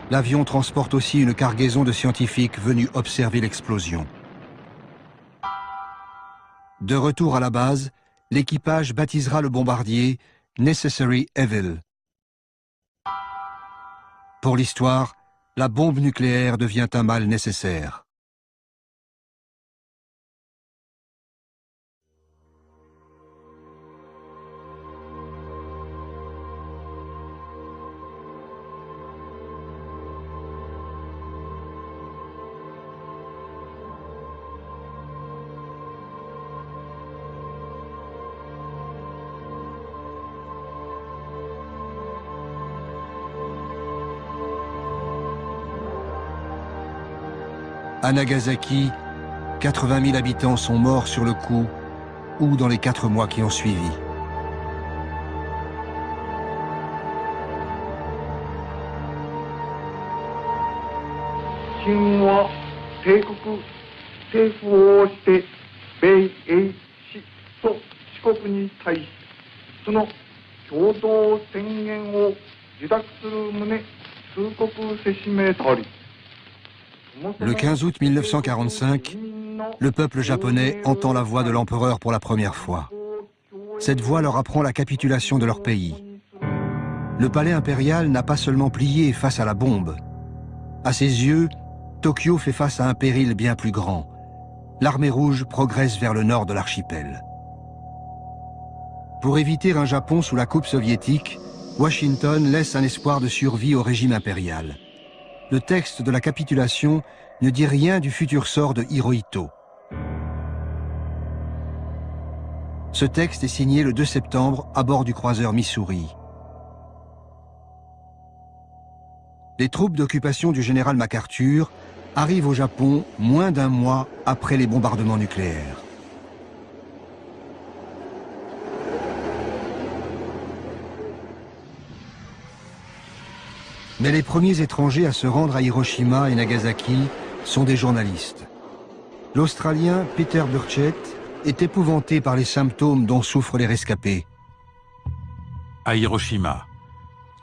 L'avion transporte aussi une cargaison de scientifiques venus observer l'explosion. De retour à la base, l'équipage baptisera le bombardier Necessary Evil. Pour l'histoire, la bombe nucléaire devient un mal nécessaire. À Nagasaki, 80 000 habitants sont morts sur le coup ou dans les 4 mois qui ont suivi. 国に対しその共同宣言を受諾する旨通告せしめたり。Le 15 août 1945, le peuple japonais entend la voix de l'empereur pour la première fois. Cette voix leur apprend la capitulation de leur pays. Le palais impérial n'a pas seulement plié face à la bombe. À ses yeux, Tokyo fait face à un péril bien plus grand. L'armée rouge progresse vers le nord de l'archipel. Pour éviter un Japon sous la coupe soviétique, Washington laisse un espoir de survie au régime impérial. Le texte de la capitulation ne dit rien du futur sort de Hirohito. Ce texte est signé le 2 septembre à bord du croiseur Missouri. Les troupes d'occupation du général MacArthur arrivent au Japon moins d'un mois après les bombardements nucléaires. Mais les premiers étrangers à se rendre à Hiroshima et Nagasaki sont des journalistes. L'Australien Peter Burchett est épouvanté par les symptômes dont souffrent les rescapés. À Hiroshima,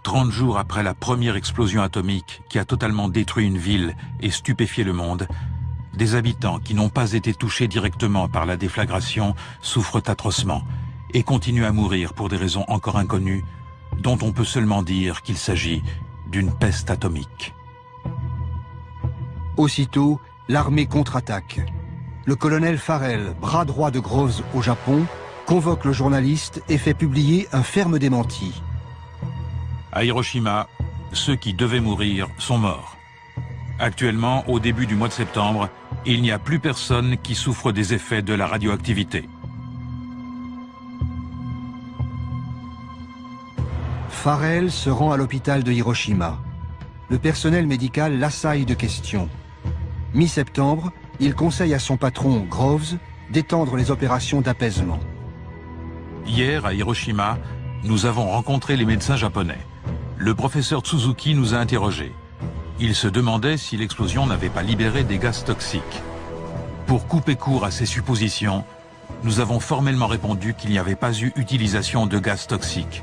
30 jours après la première explosion atomique qui a totalement détruit une ville et stupéfié le monde, des habitants qui n'ont pas été touchés directement par la déflagration souffrent atrocement et continuent à mourir pour des raisons encore inconnues, dont on peut seulement dire qu'il s'agit d'une peste atomique. Aussitôt, l'armée contre-attaque. Le colonel Farrell, bras droit de Groves au Japon, convoque le journaliste et fait publier un ferme démenti. À Hiroshima, ceux qui devaient mourir sont morts. Actuellement, au début du mois de septembre, il n'y a plus personne qui souffre des effets de la radioactivité. Farrell se rend à l'hôpital de Hiroshima. Le personnel médical l'assaille de questions. Mi-septembre, il conseille à son patron, Groves, d'étendre les opérations d'apaisement. Hier, à Hiroshima, nous avons rencontré les médecins japonais. Le professeur Tsuzuki nous a interrogés. Il se demandait si l'explosion n'avait pas libéré des gaz toxiques. Pour couper court à ces suppositions, nous avons formellement répondu qu'il n'y avait pas eu utilisation de gaz toxiques.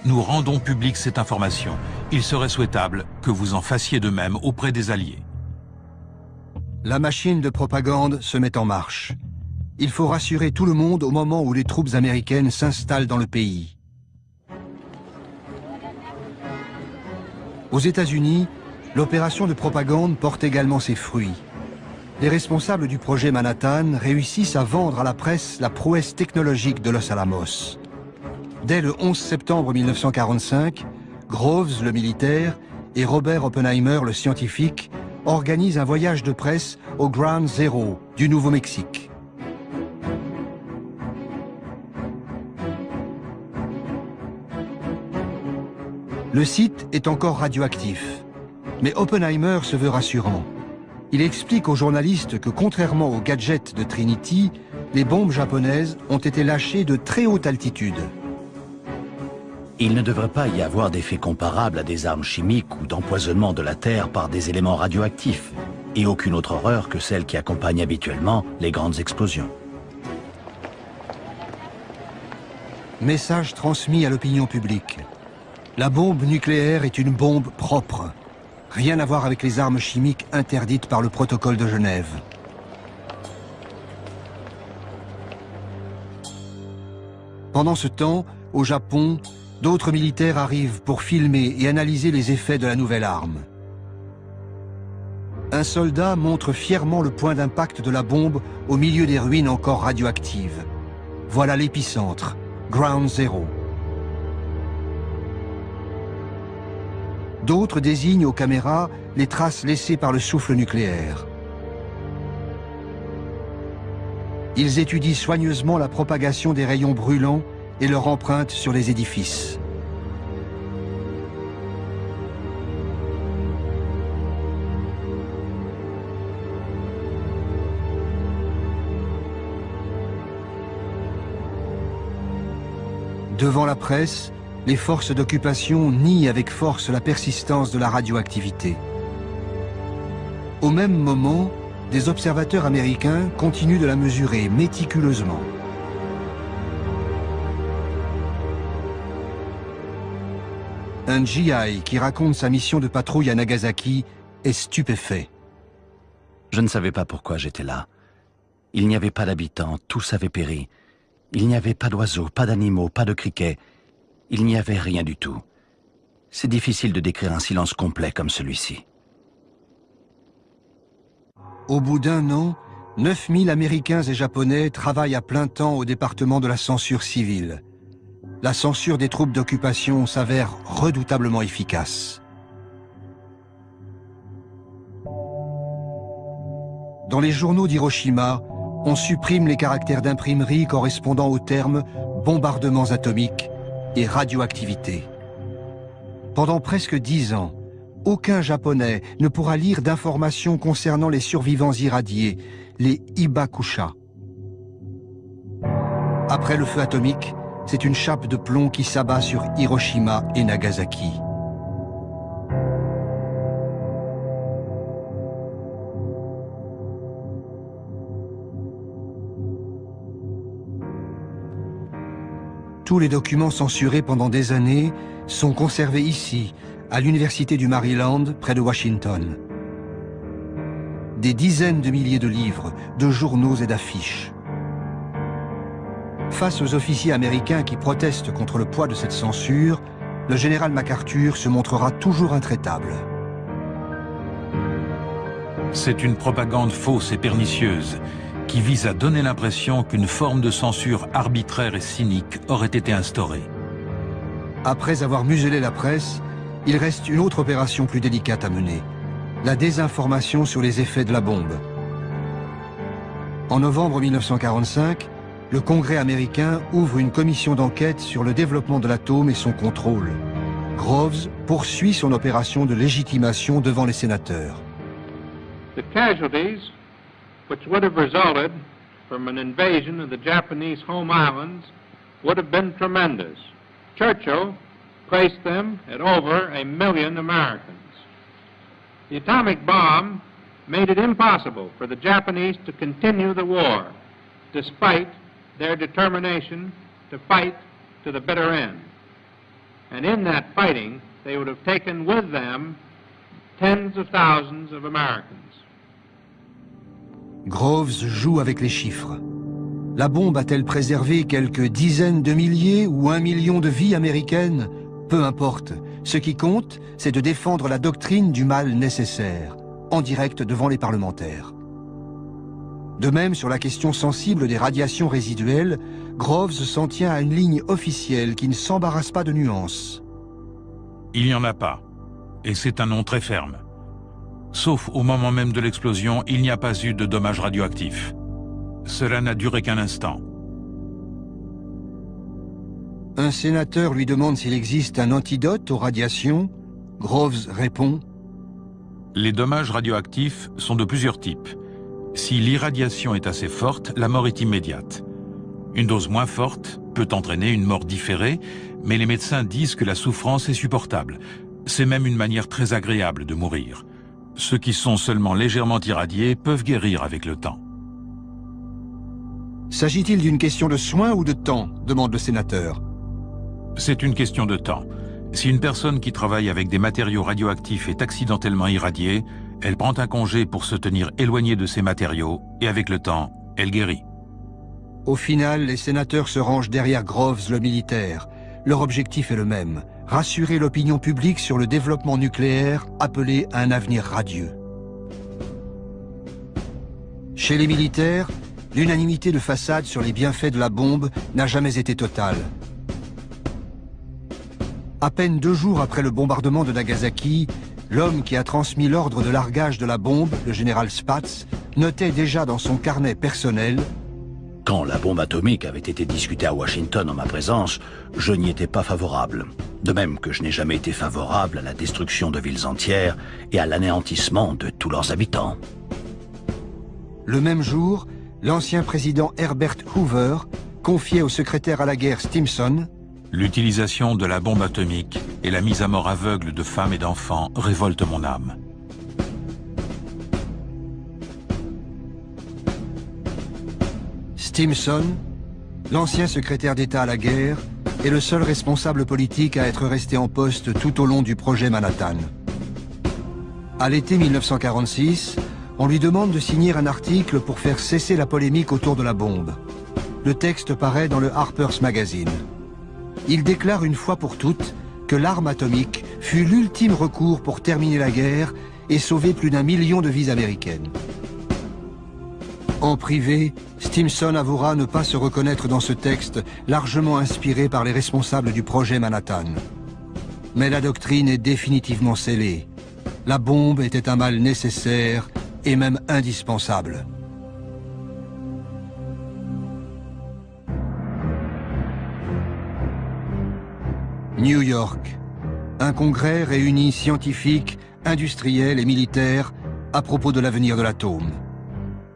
Nous rendons publique cette information. Il serait souhaitable que vous en fassiez de même auprès des Alliés. La machine de propagande se met en marche. Il faut rassurer tout le monde au moment où les troupes américaines s'installent dans le pays. Aux États-Unis, l'opération de propagande porte également ses fruits. Les responsables du projet Manhattan réussissent à vendre à la presse la prouesse technologique de Los Alamos. Dès le 11 septembre 1945, Groves, le militaire, et Robert Oppenheimer, le scientifique, organisent un voyage de presse au Ground Zero du Nouveau-Mexique. Le site est encore radioactif, mais Oppenheimer se veut rassurant. Il explique aux journalistes que contrairement aux gadgets de Trinity, les bombes japonaises ont été lâchées de très haute altitude. Il ne devrait pas y avoir d'effet comparable à des armes chimiques ou d'empoisonnement de la Terre par des éléments radioactifs, et aucune autre horreur que celle qui accompagne habituellement les grandes explosions. Message transmis à l'opinion publique. La bombe nucléaire est une bombe propre. Rien à voir avec les armes chimiques interdites par le protocole de Genève. Pendant ce temps, au Japon, d'autres militaires arrivent pour filmer et analyser les effets de la nouvelle arme. Un soldat montre fièrement le point d'impact de la bombe au milieu des ruines encore radioactives. Voilà l'épicentre, Ground Zero. D'autres désignent aux caméras les traces laissées par le souffle nucléaire. Ils étudient soigneusement la propagation des rayons brûlants et leur empreinte sur les édifices. Devant la presse, les forces d'occupation nient avec force la persistance de la radioactivité. Au même moment, des observateurs américains continuent de la mesurer méticuleusement. Un GI qui raconte sa mission de patrouille à Nagasaki est stupéfait. Je ne savais pas pourquoi j'étais là. Il n'y avait pas d'habitants, tous avaient péri. Il n'y avait pas d'oiseaux, pas d'animaux, pas de criquets. Il n'y avait rien du tout. C'est difficile de décrire un silence complet comme celui-ci. Au bout d'un an, 9000 Américains et Japonais travaillent à plein temps au département de la censure civile. La censure des troupes d'occupation s'avère redoutablement efficace. Dans les journaux d'Hiroshima, on supprime les caractères d'imprimerie correspondant aux termes « bombardements atomiques » et « radioactivité ». Pendant presque 10 ans, aucun Japonais ne pourra lire d'informations concernant les survivants irradiés, les Hibakusha. Après le feu atomique, c'est une chape de plomb qui s'abat sur Hiroshima et Nagasaki. Tous les documents censurés pendant des années sont conservés ici, à l'Université du Maryland, près de Washington. Des dizaines de milliers de livres, de journaux et d'affiches. Face aux officiers américains qui protestent contre le poids de cette censure, le général MacArthur se montrera toujours intraitable. C'est une propagande fausse et pernicieuse qui vise à donner l'impression qu'une forme de censure arbitraire et cynique aurait été instaurée. Après avoir muselé la presse, il reste une autre opération plus délicate à mener, la désinformation sur les effets de la bombe. En novembre 1945, le Congrès américain ouvre une commission d'enquête sur le développement de l'atome et son contrôle. Groves poursuit son opération de légitimation devant les sénateurs. The casualties which would have resulted from an invasion of the Japanese home islands would have been tremendous. Churchill placed them at over 1 million Americans. The atomic bomb made it impossible for the Japanese to continue the war, despite their determination to fight to the bitter end. And in that fighting, they would have taken with them tens of thousands of Americans. Groves joue avec les chiffres. La bombe a-t-elle préservé quelques dizaines de milliers ou 1 million de vies américaines? Peu importe. Ce qui compte, c'est de défendre la doctrine du mal nécessaire, en direct devant les parlementaires. De même, sur la question sensible des radiations résiduelles, Groves s'en tient à une ligne officielle qui ne s'embarrasse pas de nuances. Il n'y en a pas, et c'est un nom très ferme. Sauf au moment même de l'explosion, il n'y a pas eu de dommages radioactifs. Cela n'a duré qu'un instant. Un sénateur lui demande s'il existe un antidote aux radiations. Groves répond: Les dommages radioactifs sont de plusieurs types. Si l'irradiation est assez forte, la mort est immédiate. Une dose moins forte peut entraîner une mort différée, mais les médecins disent que la souffrance est supportable. C'est même une manière très agréable de mourir. Ceux qui sont seulement légèrement irradiés peuvent guérir avec le temps. S'agit-il d'une question de soins ou de temps? Demande le sénateur. C'est une question de temps. Si une personne qui travaille avec des matériaux radioactifs est accidentellement irradiée, elle prend un congé pour se tenir éloignée de ces matériaux et avec le temps, elle guérit. Au final, les sénateurs se rangent derrière Groves, le militaire. Leur objectif est le même: rassurer l'opinion publique sur le développement nucléaire appelé à un avenir radieux. Chez les militaires, l'unanimité de façade sur les bienfaits de la bombe n'a jamais été totale. À peine 2 jours après le bombardement de Nagasaki, l'homme qui a transmis l'ordre de largage de la bombe, le général Spaatz, notait déjà dans son carnet personnel: Quand la bombe atomique avait été discutée à Washington en ma présence, je n'y étais pas favorable. De même que je n'ai jamais été favorable à la destruction de villes entières et à l'anéantissement de tous leurs habitants. Le même jour, l'ancien président Herbert Hoover confiait au secrétaire à la guerre Stimson: L'utilisation de la bombe atomique et la mise à mort aveugle de femmes et d'enfants révoltent mon âme. Stimson, l'ancien secrétaire d'État à la guerre, est le seul responsable politique à être resté en poste tout au long du projet Manhattan. À l'été 1946, on lui demande de signer un article pour faire cesser la polémique autour de la bombe. Le texte paraît dans le Harper's Magazine. Il déclare une fois pour toutes que l'arme atomique fut l'ultime recours pour terminer la guerre et sauver plus d'1 million de vies américaines. En privé, Stimson avouera ne pas se reconnaître dans ce texte largement inspiré par les responsables du projet Manhattan. Mais la doctrine est définitivement scellée. La bombe était un mal nécessaire et même indispensable. New York. Un congrès réunit scientifiques, industriels et militaires à propos de l'avenir de l'atome.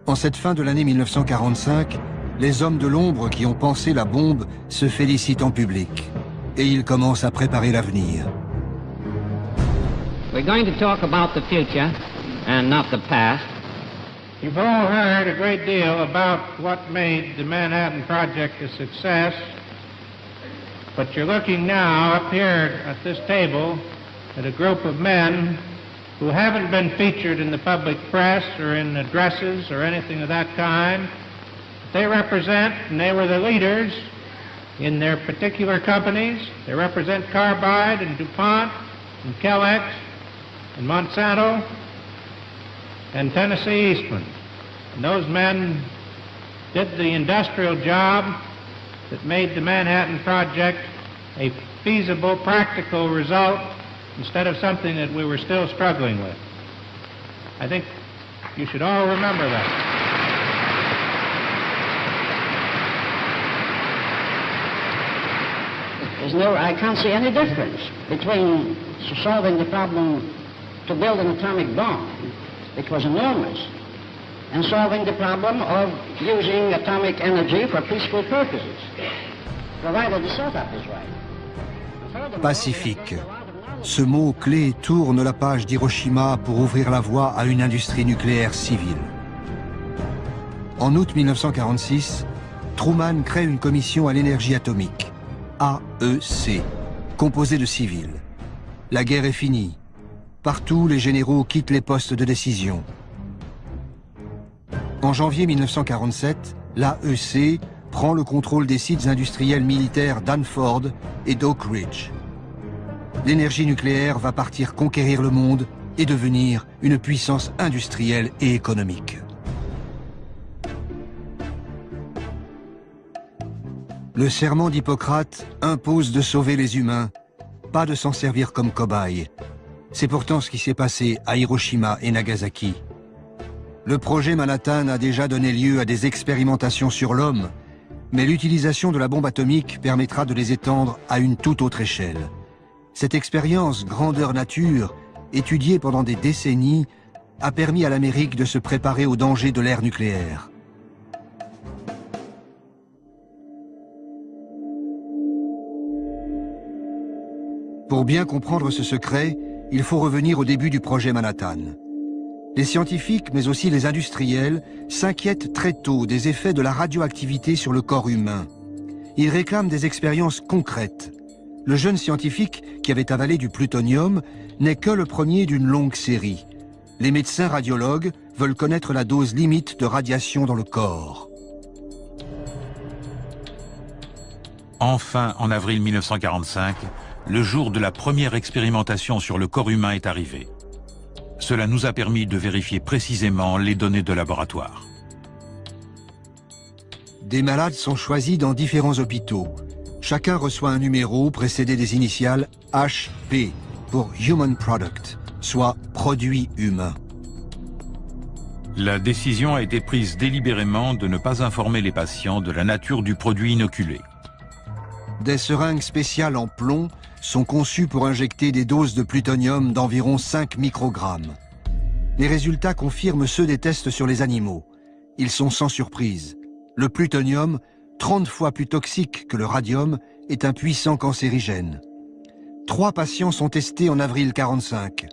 En cette fin de l'année 1945, les hommes de l'ombre qui ont pensé la bombe se félicitent en public. Et ils commencent à préparer l'avenir. We're going to talk about the future and not the past. You've all heard a great deal about what made the Manhattan Project a success, but you're looking now up here at this table at a group of men who haven't been featured in the public press or in addresses or anything of that kind. They represent, and they were the leaders in their particular companies. They represent Carbide and DuPont and Kellex and Monsanto and Tennessee Eastman. And those men did the industrial job that made the Manhattan Project a feasible, practical result instead of something that we were still struggling with. I think you should all remember that. I can't see any difference between solving the problem to build an atomic bomb, which was enormous, and solving the problem of using atomic energy for peaceful purposes, provided the setup is right. Pacifique. Ce mot clé tourne la page d'Hiroshima pour ouvrir la voie à une industrie nucléaire civile. En août 1946, Truman crée une commission à l'énergie atomique, AEC, composée de civils. La guerre est finie. Partout, les généraux quittent les postes de décision. En janvier 1947, l'AEC prend le contrôle des sites industriels militaires d'Hanford et d'Oak Ridge. L'énergie nucléaire va partir conquérir le monde et devenir une puissance industrielle et économique. Le serment d'Hippocrate impose de sauver les humains, pas de s'en servir comme cobayes. C'est pourtant ce qui s'est passé à Hiroshima et Nagasaki. Le projet Manhattan a déjà donné lieu à des expérimentations sur l'homme, mais l'utilisation de la bombe atomique permettra de les étendre à une toute autre échelle. Cette expérience grandeur nature, étudiée pendant des décennies, a permis à l'Amérique de se préparer aux dangers de l'ère nucléaire. Pour bien comprendre ce secret, il faut revenir au début du projet Manhattan. Les scientifiques, mais aussi les industriels, s'inquiètent très tôt des effets de la radioactivité sur le corps humain. Ils réclament des expériences concrètes. Le jeune scientifique, qui avait avalé du plutonium, n'est que le premier d'une longue série. Les médecins radiologues veulent connaître la dose limite de radiation dans le corps. Enfin, en avril 1945, le jour de la première expérimentation sur le corps humain est arrivé. Cela nous a permis de vérifier précisément les données de laboratoire. Des malades sont choisis dans différents hôpitaux. Chacun reçoit un numéro précédé des initiales HP pour Human Product, soit produit humain. La décision a été prise délibérément de ne pas informer les patients de la nature du produit inoculé. Des seringues spéciales en plomb sont conçues pour injecter des doses de plutonium d'environ 5 microgrammes. Les résultats confirment ceux des tests sur les animaux. Ils sont sans surprise. Le plutonium, 30 fois plus toxique que le radium, est un puissant cancérigène. 3 patients sont testés en avril 1945,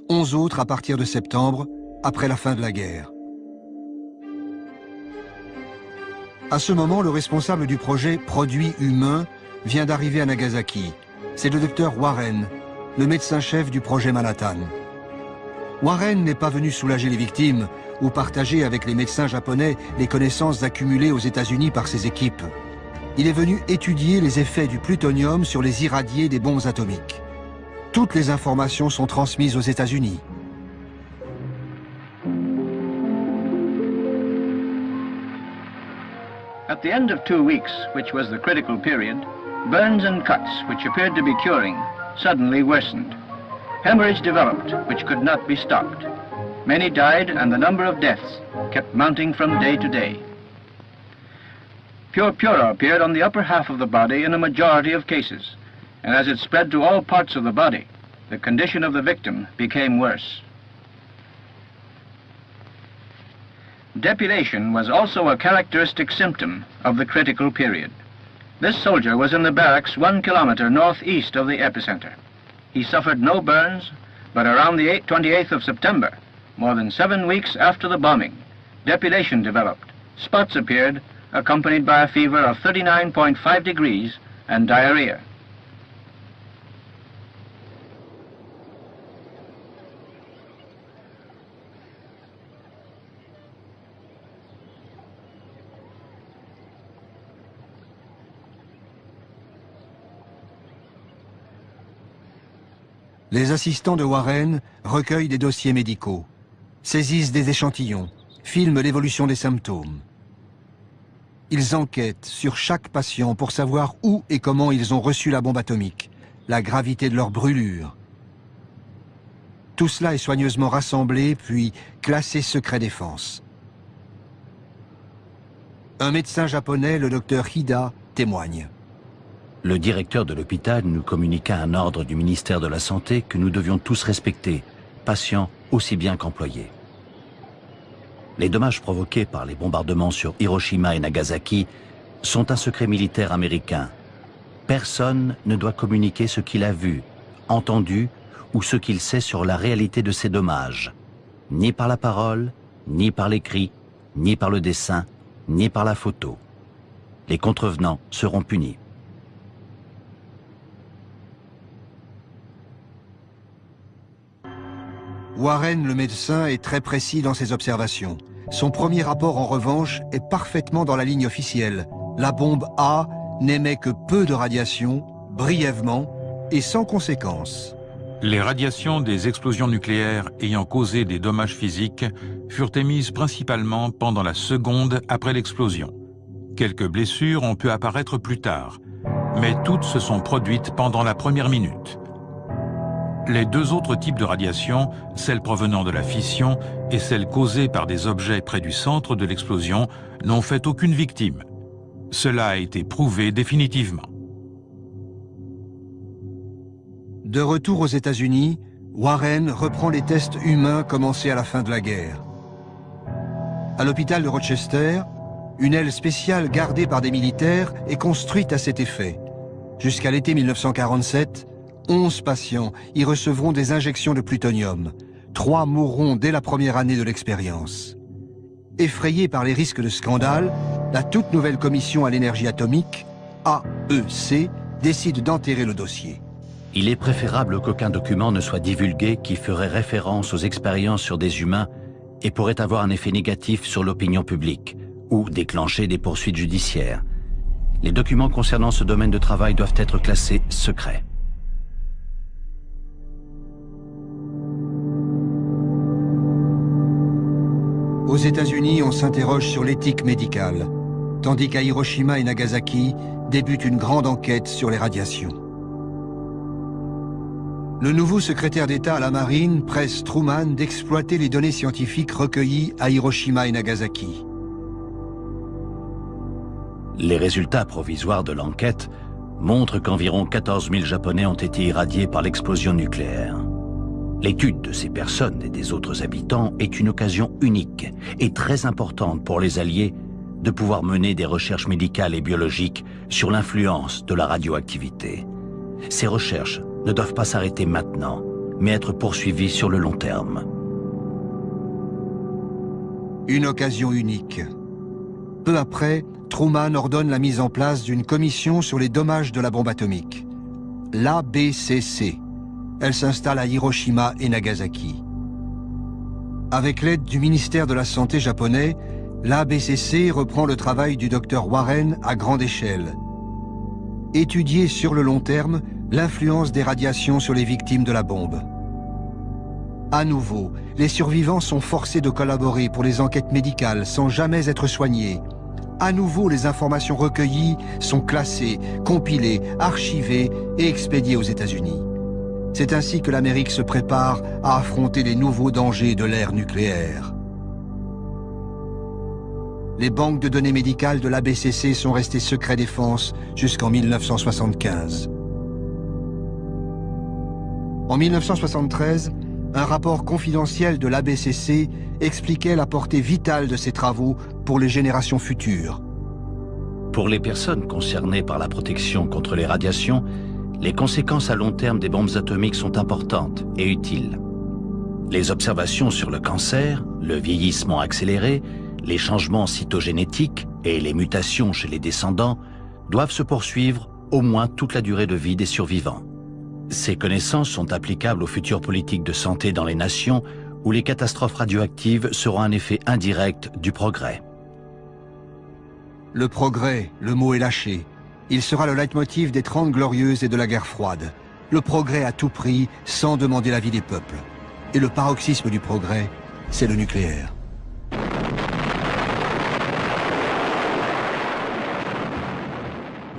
11 autres à partir de septembre, après la fin de la guerre. À ce moment, le responsable du projet Produit humain vient d'arriver à Nagasaki. C'est le docteur Warren, le médecin-chef du projet Manhattan. Warren n'est pas venu soulager les victimes ou partager avec les médecins japonais les connaissances accumulées aux États-Unis par ses équipes. Il est venu étudier les effets du plutonium sur les irradiés des bombes atomiques. Toutes les informations sont transmises aux États-Unis. At the end of 2 weeks, which was the critical period, burns and cuts, which appeared to be curing, suddenly worsened. Hemorrhage developed, which could not be stopped. Many died, and the number of deaths kept mounting from day to day. Purpura appeared on the upper half of the body in a majority of cases, and as it spread to all parts of the body, the condition of the victim became worse. Depilation was also a characteristic symptom of the critical period. This soldier was in the barracks 1 kilometer northeast of the epicenter. He suffered no burns, but around the 28th of September, more than 7 weeks after the bombing, depilation developed. Spots appeared, accompanied by a fever of 39.5 degrees and diarrhea. Les assistants de Warren recueillent des dossiers médicaux, saisissent des échantillons, filment l'évolution des symptômes. Ils enquêtent sur chaque patient pour savoir où et comment ils ont reçu la bombe atomique, la gravité de leur brûlure. Tout cela est soigneusement rassemblé, puis classé secret défense. Un médecin japonais, le docteur Hida, témoigne. Le directeur de l'hôpital nous communiqua un ordre du ministère de la Santé que nous devions tous respecter, patients aussi bien qu'employés. Les dommages provoqués par les bombardements sur Hiroshima et Nagasaki sont un secret militaire américain. Personne ne doit communiquer ce qu'il a vu, entendu ou ce qu'il sait sur la réalité de ces dommages, ni par la parole, ni par l'écrit, ni par le dessin, ni par la photo. Les contrevenants seront punis. Warren, le médecin, est très précis dans ses observations. Son premier rapport, en revanche, est parfaitement dans la ligne officielle. La bombe A n'émet que peu de radiation, brièvement et sans conséquence. Les radiations des explosions nucléaires ayant causé des dommages physiques furent émises principalement pendant la seconde après l'explosion. Quelques blessures ont pu apparaître plus tard, mais toutes se sont produites pendant la première minute. Les deux autres types de radiations, celle provenant de la fission et celle causée par des objets près du centre de l'explosion, n'ont fait aucune victime. Cela a été prouvé définitivement. De retour aux États-Unis, Warren reprend les tests humains commencés à la fin de la guerre. À l'hôpital de Rochester, une aile spéciale gardée par des militaires est construite à cet effet. Jusqu'à l'été 1947, 11 patients y recevront des injections de plutonium. 3 mourront dès la première année de l'expérience. Effrayée par les risques de scandale, la toute nouvelle commission à l'énergie atomique, AEC, décide d'enterrer le dossier. Il est préférable qu'aucun document ne soit divulgué qui ferait référence aux expériences sur des humains et pourrait avoir un effet négatif sur l'opinion publique ou déclencher des poursuites judiciaires. Les documents concernant ce domaine de travail doivent être classés secrets. Aux États-Unis, on s'interroge sur l'éthique médicale, tandis qu'à Hiroshima et Nagasaki débute une grande enquête sur les radiations. Le nouveau secrétaire d'État à la Marine presse Truman d'exploiter les données scientifiques recueillies à Hiroshima et Nagasaki. Les résultats provisoires de l'enquête montrent qu'environ 14 000 Japonais ont été irradiés par l'explosion nucléaire. L'étude de ces personnes et des autres habitants est une occasion unique et très importante pour les Alliés de pouvoir mener des recherches médicales et biologiques sur l'influence de la radioactivité. Ces recherches ne doivent pas s'arrêter maintenant, mais être poursuivies sur le long terme. Une occasion unique. Peu après, Truman ordonne la mise en place d'une commission sur les dommages de la bombe atomique, l'ABCC. Elle s'installe à Hiroshima et Nagasaki. Avec l'aide du ministère de la Santé japonais, l'ABCC reprend le travail du docteur Warren à grande échelle. Étudier sur le long terme l'influence des radiations sur les victimes de la bombe. À nouveau, les survivants sont forcés de collaborer pour les enquêtes médicales sans jamais être soignés. À nouveau, les informations recueillies sont classées, compilées, archivées et expédiées aux États-Unis. C'est ainsi que l'Amérique se prépare à affronter les nouveaux dangers de l'ère nucléaire. Les banques de données médicales de l'ABCC sont restées secret défense jusqu'en 1975. En 1973, un rapport confidentiel de l'ABCC expliquait la portée vitale de ces travaux pour les générations futures. Pour les personnes concernées par la protection contre les radiations, les conséquences à long terme des bombes atomiques sont importantes et utiles. Les observations sur le cancer, le vieillissement accéléré, les changements cytogénétiques et les mutations chez les descendants doivent se poursuivre au moins toute la durée de vie des survivants. Ces connaissances sont applicables aux futures politiques de santé dans les nations où les catastrophes radioactives seront un effet indirect du progrès. Le progrès, le mot est lâché. Il sera le leitmotiv des 30 Glorieuses et de la guerre froide. Le progrès à tout prix, sans demander l'avis des peuples. Et le paroxysme du progrès, c'est le nucléaire.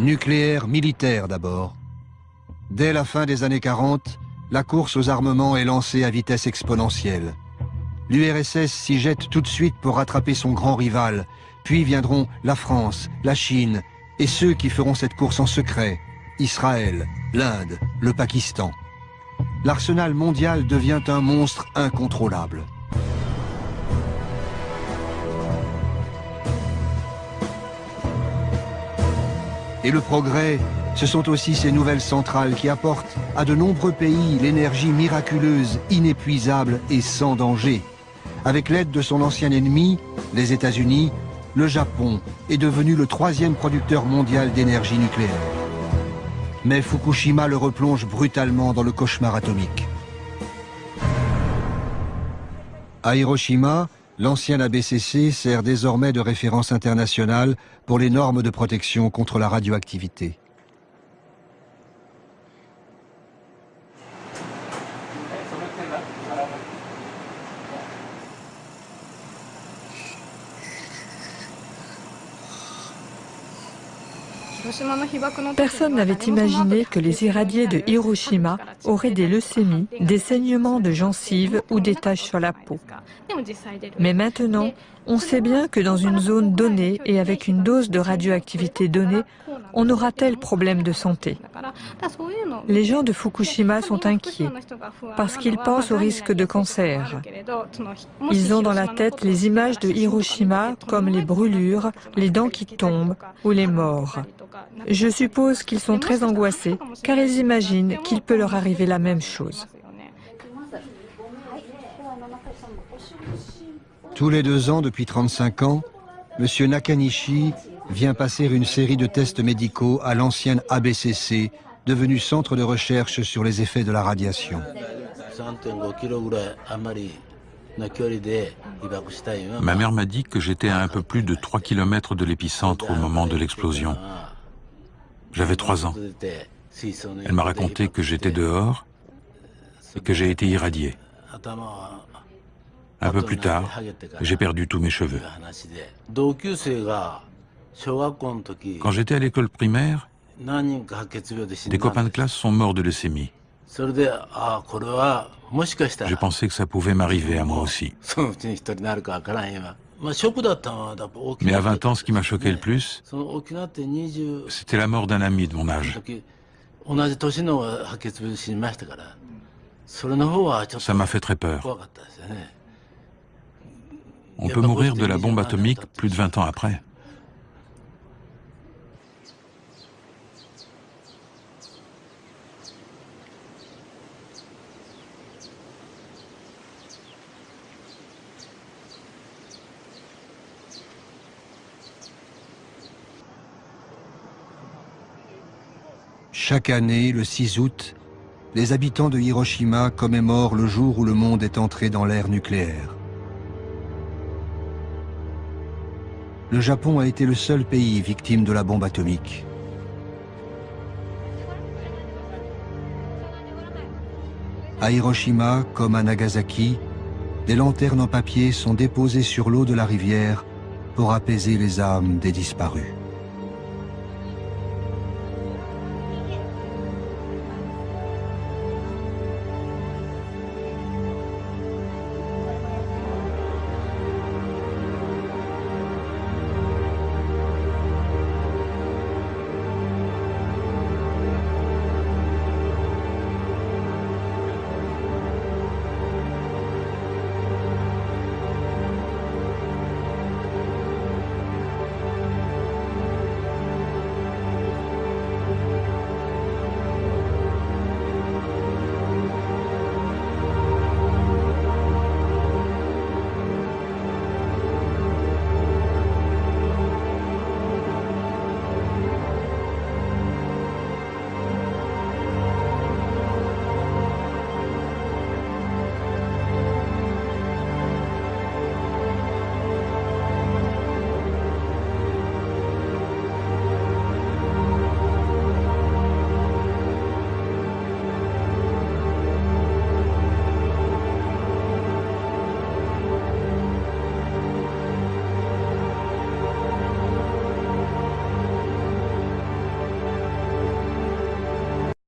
Nucléaire militaire d'abord. Dès la fin des années 40, la course aux armements est lancée à vitesse exponentielle. L'URSS s'y jette tout de suite pour rattraper son grand rival, puis viendront la France, la Chine, et ceux qui feront cette course en secret, Israël, l'Inde, le Pakistan. L'arsenal mondial devient un monstre incontrôlable. Et le progrès, ce sont aussi ces nouvelles centrales qui apportent à de nombreux pays l'énergie miraculeuse, inépuisable et sans danger. Avec l'aide de son ancien ennemi, les États-Unis, le Japon est devenu le 3e producteur mondial d'énergie nucléaire. Mais Fukushima le replonge brutalement dans le cauchemar atomique. À Hiroshima, l'ancien ABCC sert désormais de référence internationale pour les normes de protection contre la radioactivité. Personne n'avait imaginé que les irradiés de Hiroshima auraient des leucémies, des saignements de gencives ou des taches sur la peau. Mais maintenant, on sait bien que dans une zone donnée et avec une dose de radioactivité donnée, on aura tel problème de santé. Les gens de Fukushima sont inquiets parce qu'ils pensent au risque de cancer. Ils ont dans la tête les images de Hiroshima comme les brûlures, les dents qui tombent ou les morts. Je suppose qu'ils sont très angoissés car ils imaginent qu'il peut leur arriver la même chose. Tous les 2 ans depuis 35 ans, M. Nakanishi vient passer une série de tests médicaux à l'ancienne ABCC, devenue centre de recherche sur les effets de la radiation. Ma mère m'a dit que j'étais à un peu plus de 3 km de l'épicentre au moment de l'explosion. J'avais 3 ans. Elle m'a raconté que j'étais dehors et que j'ai été irradié. Un peu plus tard, j'ai perdu tous mes cheveux. Quand j'étais à l'école primaire, des copains de classe sont morts de leucémie. J'ai pensé que ça pouvait m'arriver à moi aussi. Mais à 20 ans, ce qui m'a choqué le plus, c'était la mort d'un ami de mon âge. Ça m'a fait très peur. On peut mourir de la bombe atomique plus de 20 ans après. Chaque année, le 6 août, les habitants de Hiroshima commémorent le jour où le monde est entré dans l'ère nucléaire. Le Japon a été le seul pays victime de la bombe atomique. À Hiroshima, comme à Nagasaki, des lanternes en papier sont déposées sur l'eau de la rivière pour apaiser les âmes des disparus.